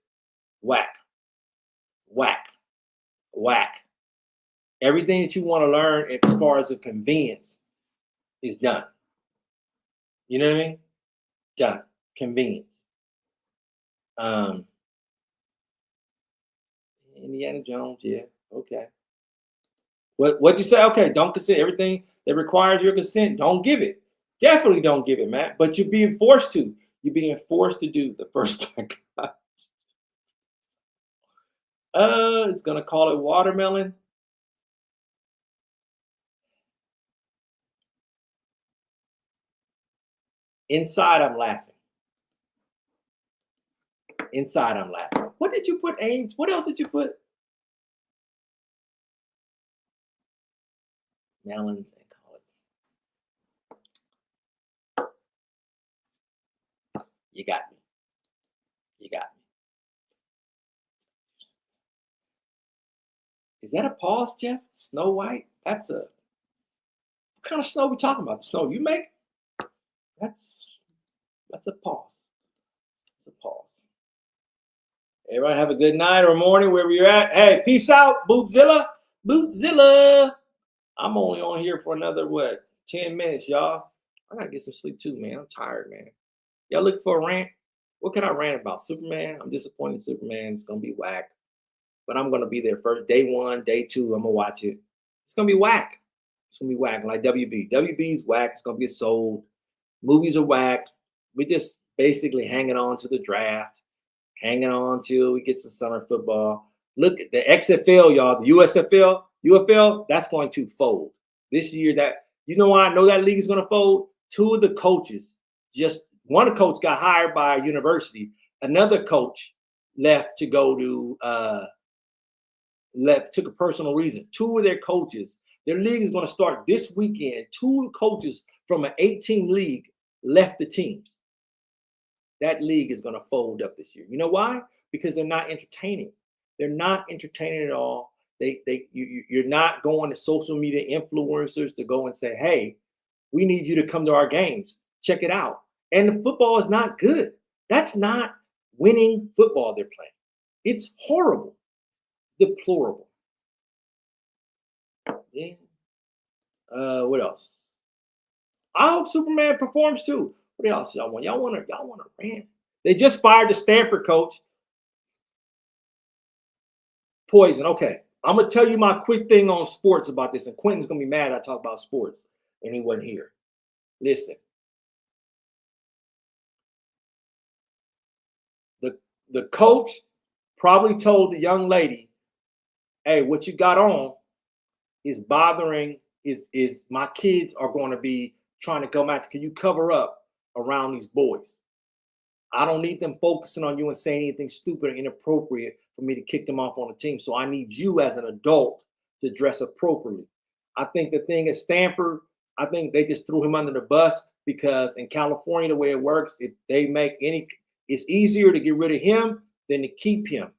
Whack, whack, whack. Everything that you want to learn as far as a convenience is done. You know what I mean? Done. Convenience. Indiana Jones, yeah, okay. What'd you say? Okay, don't consent. Everything that requires your consent, don't give it. Definitely don't give it, Matt. But you're being forced to. You're being forced to do the first black guy. It's gonna call it watermelon. Inside, I'm laughing. Inside, I'm laughing. What did you put, Ames? What else did you put? Melons and collard. You got me. You got me. Is that a pause, Jeff? Snow White? What kind of snow we talking about? The snow you make? That's a pause. It's a pause. Everybody have a good night or morning wherever you're at. Hey, peace out, Bootzilla. Bootzilla. I'm only on here for another 10 minutes, y'all. I gotta get some sleep too, man. I'm tired, man. Y'all looking for a rant? What can I rant about? Superman? I'm disappointed in Superman. It's gonna be whack. But I'm gonna be there first. Day 1, day 2, I'm gonna watch it. It's gonna be whack. It's gonna be whack. Like WB. WB's whack. It's gonna get sold. Movies are whack. We're just basically hanging on to the draft, hanging on till we get some summer football. Look at the XFL, y'all. The UFL, that's going to fold this year. You know why I know that league is going to fold? 2 of the coaches, just one coach got hired by a university. Another coach left to go to took a personal reason. 2 of their coaches, their league is going to start this weekend. 2 coaches from an 18 league left the teams. That league is going to fold up this year. You know why? Because they're not entertaining. They're not entertaining at all. You're not going to social media influencers to go and say, hey, we need you to come to our games. Check it out. And the football is not good. That's not winning football they're playing. It's horrible. Deplorable. Yeah. What else? I hope Superman performs too. What else y'all want? Y'all want to rant? They just fired the Stanford coach. Poison. Okay, I'm gonna tell you my quick thing on sports about this, and Quentin's gonna be mad I talk about sports, and he wasn't here. Listen, the coach probably told the young lady, "Hey, what you got on is bothering. Is my kids are going to be trying to come out. Can you cover up around these boys? I don't need them focusing on you and saying anything stupid or inappropriate for me to kick them off on the team. So I need you as an adult to dress appropriately." I think the thing at Stanford, I think they just threw him under the bus because in California, the way it works, it's easier to get rid of him than to keep him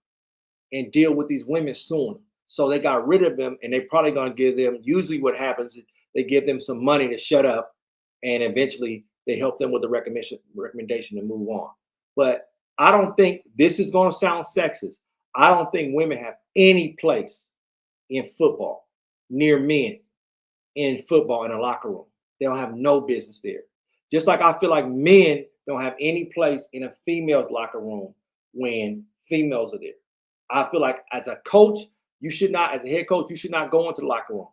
and deal with these women sooner. So they got rid of him, and they probably gonna give them. Usually, what happens is they give them some money to shut up, and eventually they help them with the recommendation to move on. But I don't think this is gonna sound sexist. I don't think women have any place in football near men in football in a locker room. They don't have no business there. Just like I feel like men don't have any place in a female's locker room when females are there. I feel like as a coach, you should not, as a head coach, you should not go into the locker room.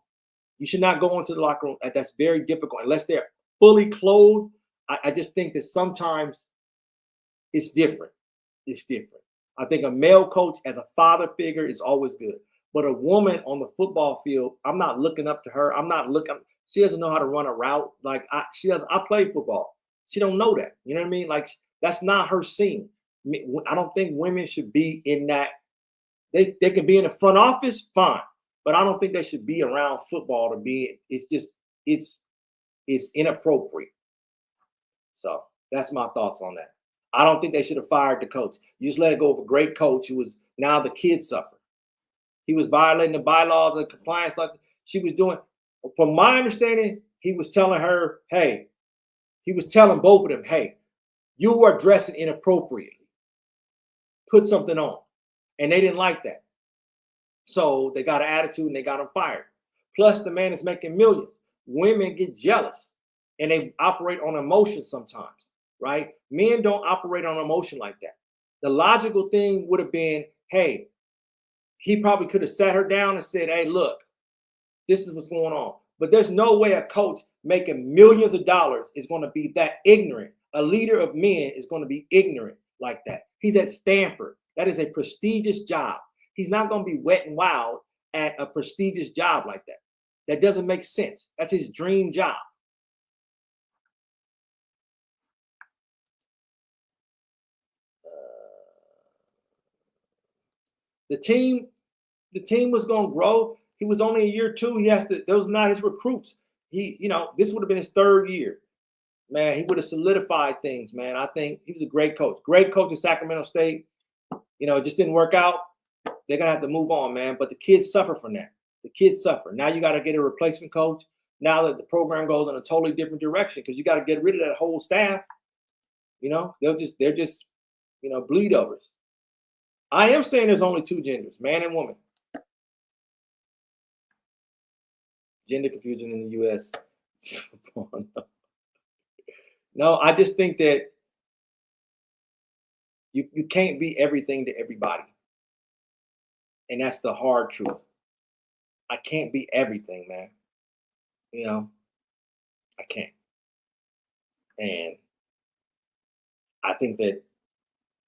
You should not go into the locker room. That's very difficult unless they're fully clothed. I just think that sometimes it's different. It's different. I think a male coach as a father figure is always good. But a woman on the football field, I'm not looking up to her. I'm not looking. She doesn't know how to run a route. Like she does. I play football. She don't know that. You know what I mean? Like that's not her scene. I don't think women should be in that. They can be in the front office, fine. But I don't think they should be around football to be. It's just it's inappropriate. So that's my thoughts on that. I don't think they should have fired the coach. You just let it go of a great coach who was now the kids suffer. He was violating the bylaws and compliance like she was doing. From my understanding, he was telling her, hey, he was telling both of them, hey, you are dressing inappropriately. Put something on. And they didn't like that. So they got an attitude and they got him fired. Plus, the man is making millions. Women get jealous and they operate on emotion sometimes, right? Men don't operate on emotion like that. The logical thing would have been, hey, he probably could have sat her down and said, hey, look, this is what's going on. But there's no way a coach making millions of dollars is going to be that ignorant. A leader of men is going to be ignorant like that. He's at Stanford. That is a prestigious job. He's not going to be wet and wild at a prestigious job like that. That doesn't make sense. That's his dream job. The team was going to grow. He was only a year two. He has to. Those not his recruits. This would have been his third year. Man, he would have solidified things. Man, I think he was a great coach. Great coach at Sacramento State. It just didn't work out. They're gonna have to move on, man. But the kids suffer from that. The kids suffer. Now you got to get a replacement coach. Now that the program goes in a totally different direction, because you got to get rid of that whole staff. They're just bleed overs. I am saying there's only two genders, man and woman. Gender confusion in the U.S. No, I just think that you can't be everything to everybody. And that's the hard truth. I can't be everything, man. I can't. And I think that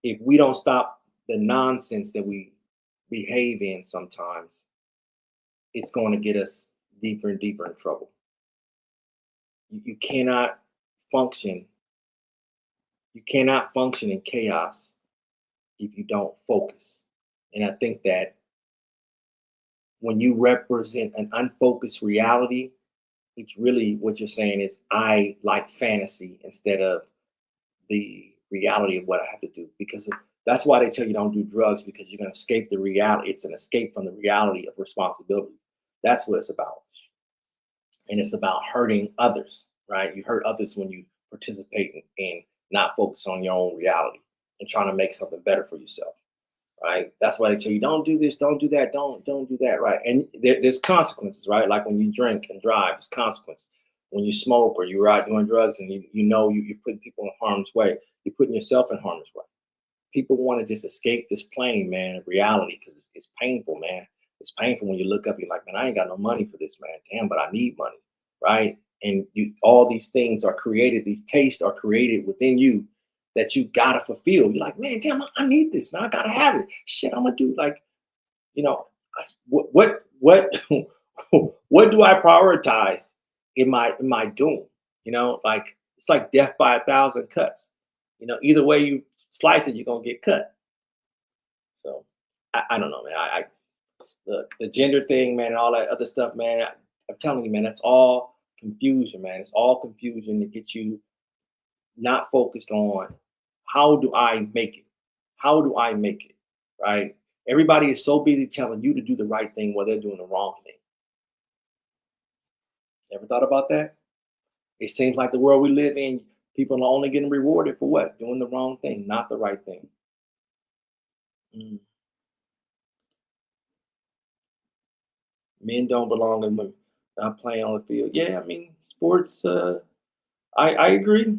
if we don't stop the nonsense that we behave in sometimes, it's going to get us deeper and deeper in trouble. You cannot function. You cannot function in chaos if you don't focus. And I think that when you represent an unfocused reality, it's really what you're saying is I like fantasy instead of the reality of what I have to do. Because that's why they tell you don't do drugs, because you're going to escape the reality. It's an escape from the reality of responsibility. That's what it's about. And it's about hurting others, right? You hurt others when you participate in not focus on your own reality and trying to make something better for yourself. Right? That's why they tell you don't do this, don't do that, don't do that, right? And there's consequences, right? Like when you drink and drive, there's consequence. When you smoke or you're out doing drugs and you're putting people in harm's way, you're putting yourself in harm's way. People want to just escape this plane, man, of reality, because it's painful, man. It's painful when you look up, you're like, man, I ain't got no money for this, man. Damn, but I need money, right? And all these things are created, these tastes are created within you that you gotta fulfill. You're like, man, damn, I need this, man. I gotta have it. Shit, I'm gonna do what what do I prioritize in my doom? It's like death by 1,000 cuts. Either way you slice it, you're gonna get cut. So I don't know, man. The gender thing, man, and all that other stuff, man. I'm telling you, man, that's all confusion, man. It's all confusion to get you not focused on how do I make it? How do I make it? right? Everybody is so busy telling you to do the right thing while they're doing the wrong thing. Ever thought about that? It seems like the world we live in, people are only getting rewarded for what? Doing the wrong thing, not the right thing. Mm. Men don't belong in women. Not playing on the field. Yeah, I mean, sports. I agree.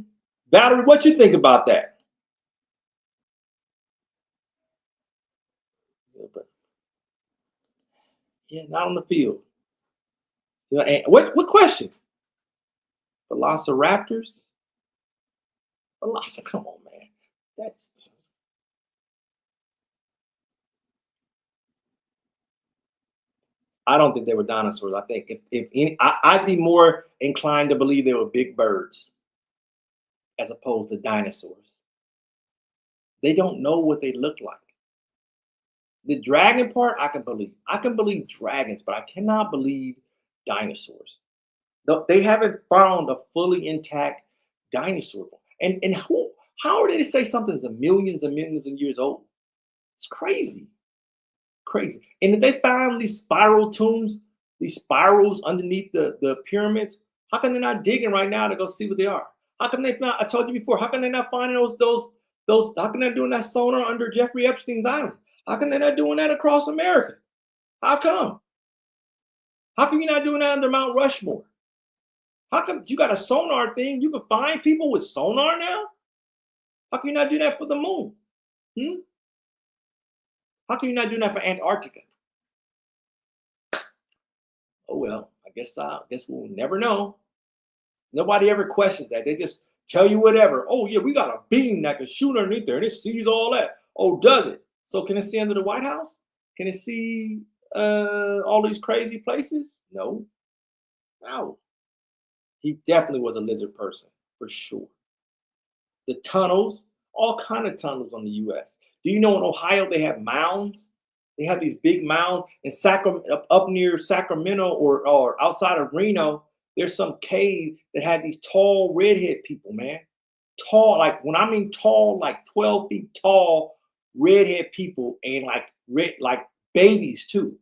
Valerie, what you think about that? Yeah, but yeah, not on the field. Yeah, and what question? Velociraptors? Come on, man. That's I don't think they were dinosaurs. I think if any, I'd be more inclined to believe they were big birds as opposed to dinosaurs. They don't know what they look like. The dragon part, I can believe. I can believe dragons, but I cannot believe dinosaurs. They haven't found a fully intact dinosaur. And who? How are they to say something's a millions and millions of years old? It's crazy, crazy. And if they found these spiral tombs, these spirals underneath the pyramids, how come they're not digging right now to go see what they are? How come they not? I told you before. How come they're not finding those? How come they're doing that sonar under Jeffrey Epstein's island? How come they're not doing that across America? How come? How come you're not doing that under Mount Rushmore? How come you got a sonar thing? You can find people with sonar now? How can you not do that for the moon? Hmm? How can you not do that for Antarctica? Oh well, I guess we'll never know. Nobody ever questions that. They just tell you whatever. Oh yeah, we got a beam that can shoot underneath there and it sees all that. Oh, does it? So can it see under the White House? Can it see all these crazy places? No. No. He definitely was a lizard person for sure. The tunnels, all kind of tunnels on the U.S. Do you know in Ohio they have mounds? They have these big mounds in Sacramento, up near Sacramento or outside of Reno. There's some cave that had these tall redhead people, man. Tall, like when I mean tall, like 12 feet tall redhead people, and like red, like babies too,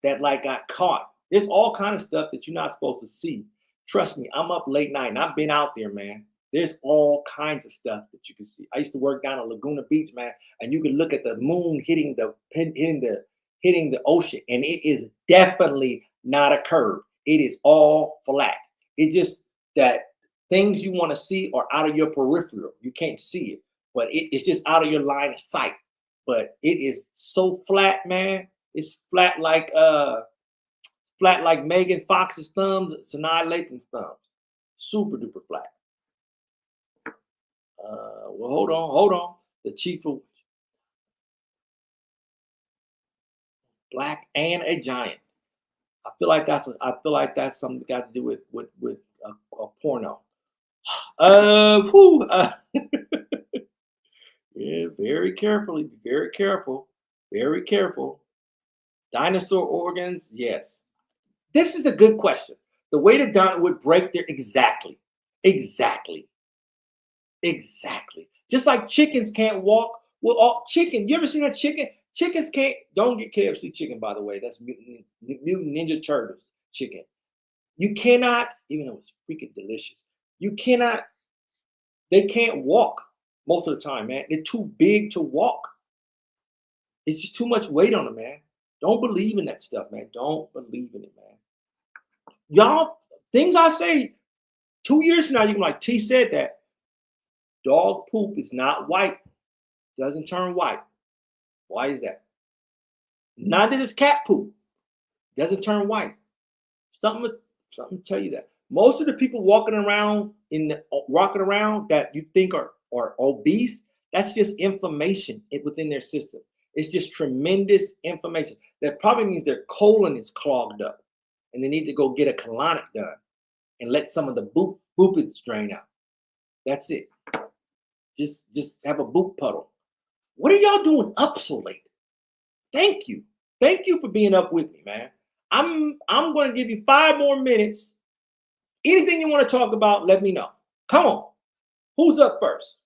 that like got caught. There's all kind of stuff that you're not supposed to see. Trust me, I'm up late night and I've been out there, man. There's all kinds of stuff that you can see. I used to work down at Laguna Beach, man, and you can look at the moon hitting the ocean, and it is definitely not a curve. It is all flat. It just that things you want to see are out of your peripheral. You can't see it, but it's just out of your line of sight. But it is so flat, man. It's flat like Megan Fox's thumbs, Sanaa Lathan's thumbs. Super duper flat. Well, hold on. The chief of black and a giant. I feel like that's something got to do with a porno. Whew, yeah, very carefully, be very careful, very careful. Dinosaur organs, yes. This is a good question. The weight of dinosaur would break their exactly. Exactly. Just like chickens can't walk. Well, all chicken. You ever seen a chicken? Chickens can't. Don't get KFC chicken, by the way. That's Mutant Ninja Turtles chicken. You cannot, even though it's freaking delicious. You cannot. They can't walk most of the time, man. They're too big to walk. It's just too much weight on them, man. Don't believe in that stuff, man. Don't believe in it, man. Y'all, things I say 2 years from now, you can be like, T said that. Dog poop is not white. Doesn't turn white. Why is that? Neither does cat poop. Doesn't turn white. Something to tell you that. Most of the people walking around that you think are obese, that's just inflammation within their system. It's just tremendous inflammation. That probably means their colon is clogged up, and they need to go get a colonic done and let some of the boopage drain out. That's it. Just have a boop puddle. What are y'all doing up so late? Thank you. Thank you for being up with me, man. I'm going to give you 5 more minutes. Anything you want to talk about, let me know. Come on. Who's up first?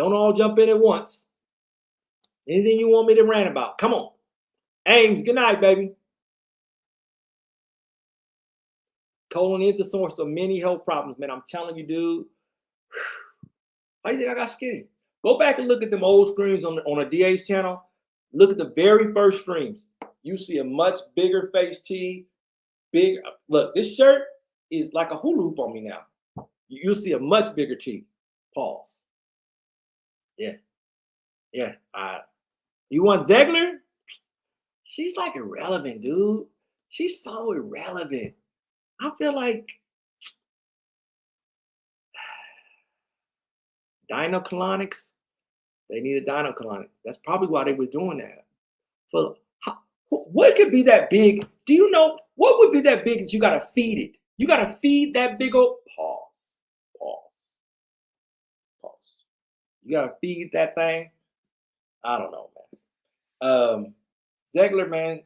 Don't all jump in at once. Anything you want me to rant about? Come on. Ames, good night, baby. Colon is the source of many health problems, man. I'm telling you, dude. How do you think I got skinny? Go back and look at them old screens on a DA's channel. Look at the very first streams. You see a much bigger face T. Big. Look, this shirt is like a hula hoop on me now. You'll see a much bigger T. Pause. Yeah. Yeah. You want Zegler? She's like irrelevant, dude. She's so irrelevant. I feel like Dino-colonics, they need a Dino-colonic. That's probably why they were doing that. So what could be that big? Do you know what would be that big that you gotta feed it? You gotta feed that big old pause. You gotta feed that thing. I don't know, man. Zegler, man,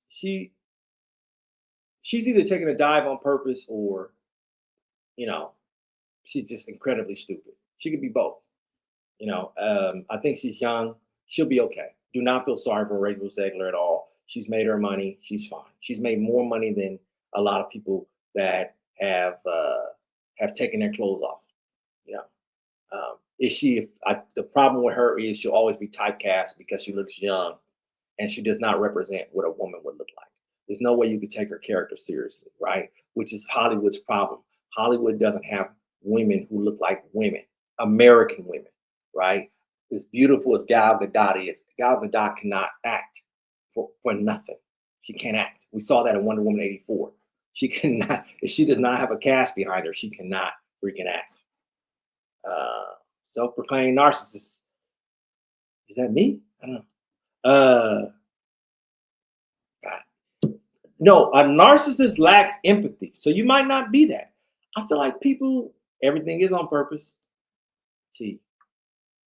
she's either taking a dive on purpose or, she's just incredibly stupid. She could be both. I think she's young. She'll be okay. Do not feel sorry for Rachel Zegler at all. She's made her money. She's fine. She's made more money than a lot of people that have taken their clothes off. You know, the problem with her is she'll always be typecast because she looks young, and she does not represent what a woman would look like. There's no way you could take her character seriously, right? Which is Hollywood's problem. Hollywood doesn't have women who look like women, American women, right? As beautiful as Gal Gadot is, Gal Gadot cannot act for nothing. She can't act. We saw that in Wonder Woman 84. She cannot, if she does not have a cast behind her, she cannot freaking act. Self-proclaimed narcissist. Is that me? I don't know. God. No, a narcissist lacks empathy. So you might not be that. I feel like everything is on purpose. See,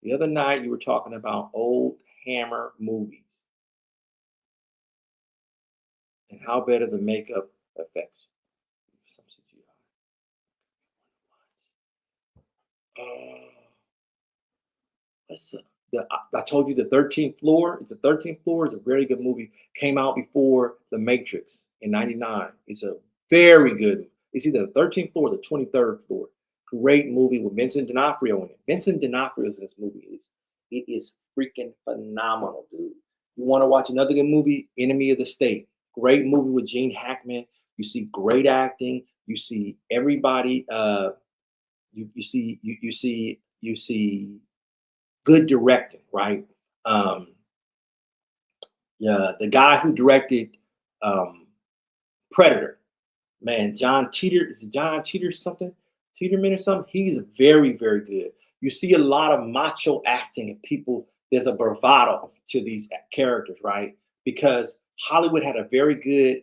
the other night you were talking about old Hammer movies and how better the makeup affects. Some I told you the 13th floor. It's the 13th floor. It's a very good movie. Came out before The Matrix in '99. It's a very good. It's either the 13th floor or the 23rd floor. Great movie with Vincent D'Onofrio in it. Vincent D'Onofrio is in this movie. It is freaking phenomenal, dude. You want to watch another good movie? Enemy of the State. Great movie with Gene Hackman. You see great acting. You see everybody. You see good directing, right? Yeah, the guy who directed Predator, man, John Teeter, is it John Teeter something? Teeterman or something? He's very, very good. You see a lot of macho acting and people, there's a bravado to these characters, right? Because Hollywood had a very good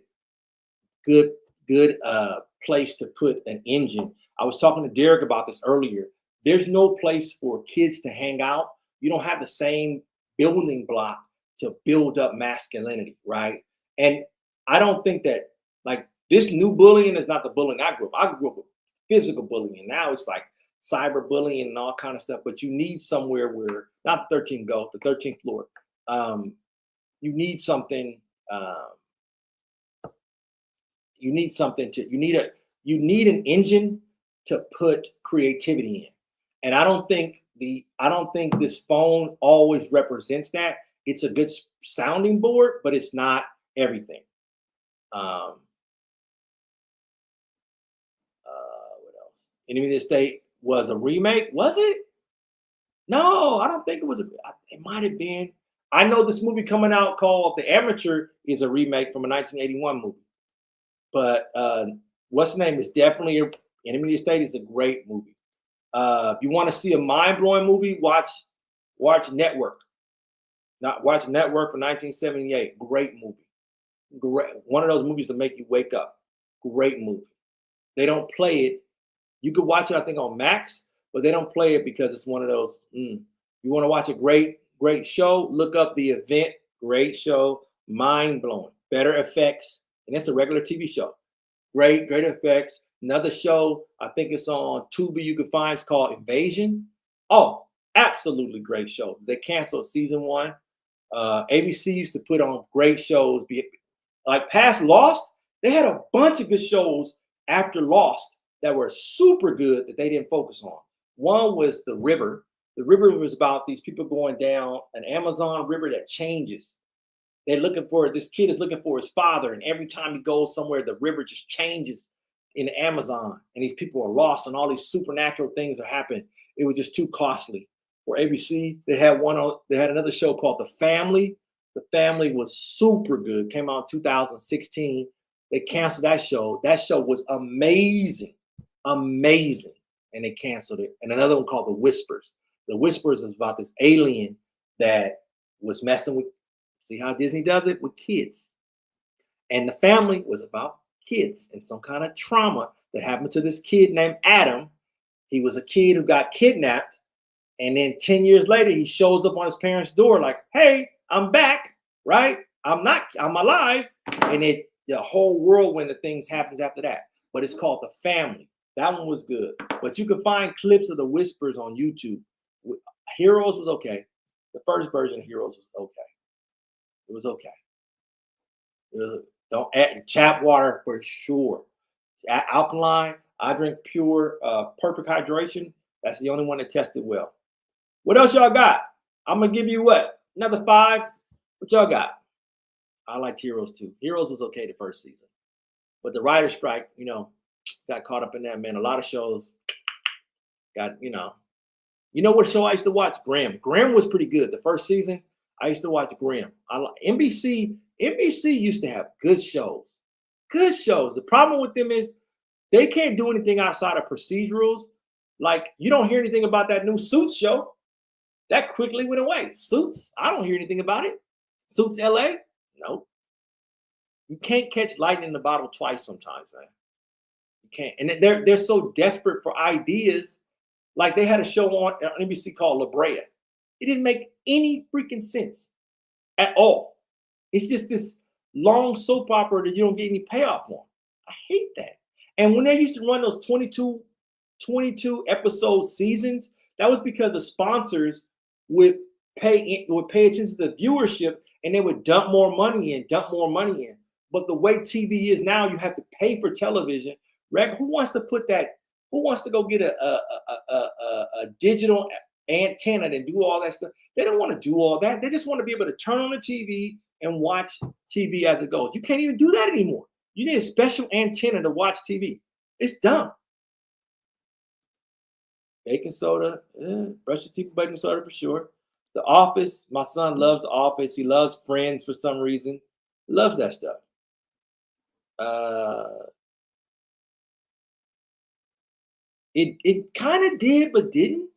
place to put an engine. I was talking to Derek about this earlier. There's no place for kids to hang out. You don't have the same building block to build up masculinity, right? And I don't think that like this new bullying is not the bullying I grew up. I grew up with physical bullying. Now it's like cyber bullying and all kind of stuff. But you need somewhere where not the 13th floor. You need something. You need an engine to put creativity in. And I don't think this phone always represents that. It's a good sounding board, but it's not everything. What else? Enemy of the State was a remake, was it? No, I don't think it was. It might have been. I know this movie coming out called The Amateur is a remake from a 1981 movie. But what's the name? Is definitely Enemy of the State is a great movie. If you want to see a mind-blowing movie, watch Network. Watch Network from 1978. Great movie. Great. One of those movies to make you wake up. Great movie. They don't play it. You could watch it, I think, on Max, but they don't play it because it's one of those. You want to watch a great show? Look up The Event. Great show. Mind-blowing. Better effects. And it's a regular TV show. Great effects. Another show, I think it's on Tubi you can find, it's called Invasion. Oh, Absolutely great show. They canceled season 1. ABC used to put on great shows, like past Lost. They had a bunch of good shows after Lost that were super good that they didn't focus on. One was The River. The River was about these people going down an Amazon river that changes. They're looking for this kid is looking for his father, and every time he goes somewhere, the river just changes in the Amazon, and these people are lost, and all these supernatural things are happening. It was just too costly for ABC. They had another show called The Family. The Family was super good. Came out in 2016. They canceled that show. That show was amazing, amazing, and they canceled it. And another one called The Whispers. The Whispers is about this alien that was messing with. See how Disney does it with kids. And The Family was about kids and some kind of trauma that happened to this kid named Adam. He was a kid who got kidnapped. And then 10 years later, he shows up on his parents' door like, hey, I'm back, right? I'm alive. And the whole whirlwind of things happens after that. But it's called The Family. That one was good. But you can find clips of The Whispers on YouTube. Heroes was okay. The first version of Heroes was okay. It was okay. Don't add tap water for sure. Alkaline, I drink pure, perfect hydration. That's the only one that tested well. What else y'all got? I'm gonna give you what? Another 5. What y'all got? I liked Heroes too. Heroes was okay the first season, but the writer's strike, got caught up in that. Man, a lot of shows got, You know what show I used to watch? Grimm. Grimm was pretty good. The first season, I used to watch Grimm. NBC used to have good shows. Good shows. The problem with them is they can't do anything outside of procedurals. Like, you don't hear anything about that new Suits show. That quickly went away. Suits, I don't hear anything about it. Suits LA? No. You can't catch lightning in the bottle twice sometimes, man. You can't. And they're so desperate for ideas. Like, they had a show on NBC called La Brea. It didn't make any freaking sense at all. It's just this long soap opera that you don't get any payoff on. I hate that. And when they used to run those 22 episode seasons, that was because the sponsors would pay attention to the viewership, and they would dump more money in. But the way TV is now, you have to pay for television. Who wants to put that? Who wants to go get a digital antenna and do all that stuff? They don't want to do all that. They just want to be able to turn on the TV and watch TV as it goes. You can't even do that anymore. You need a special antenna to watch TV. It's dumb. Baking soda, brush your teeth with baking soda for sure. The Office, my son loves The Office. He loves Friends for some reason. He loves that stuff. It kind of did, but didn't.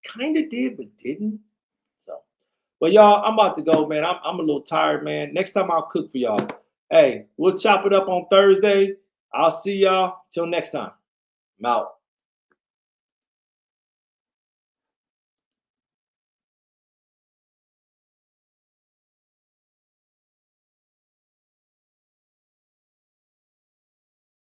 Kind of did, but didn't. So, well, y'all, I'm about to go, man. I'm a little tired, man. Next time I'll cook for y'all. Hey, we'll chop it up on Thursday. I'll see y'all till next time. I'm out.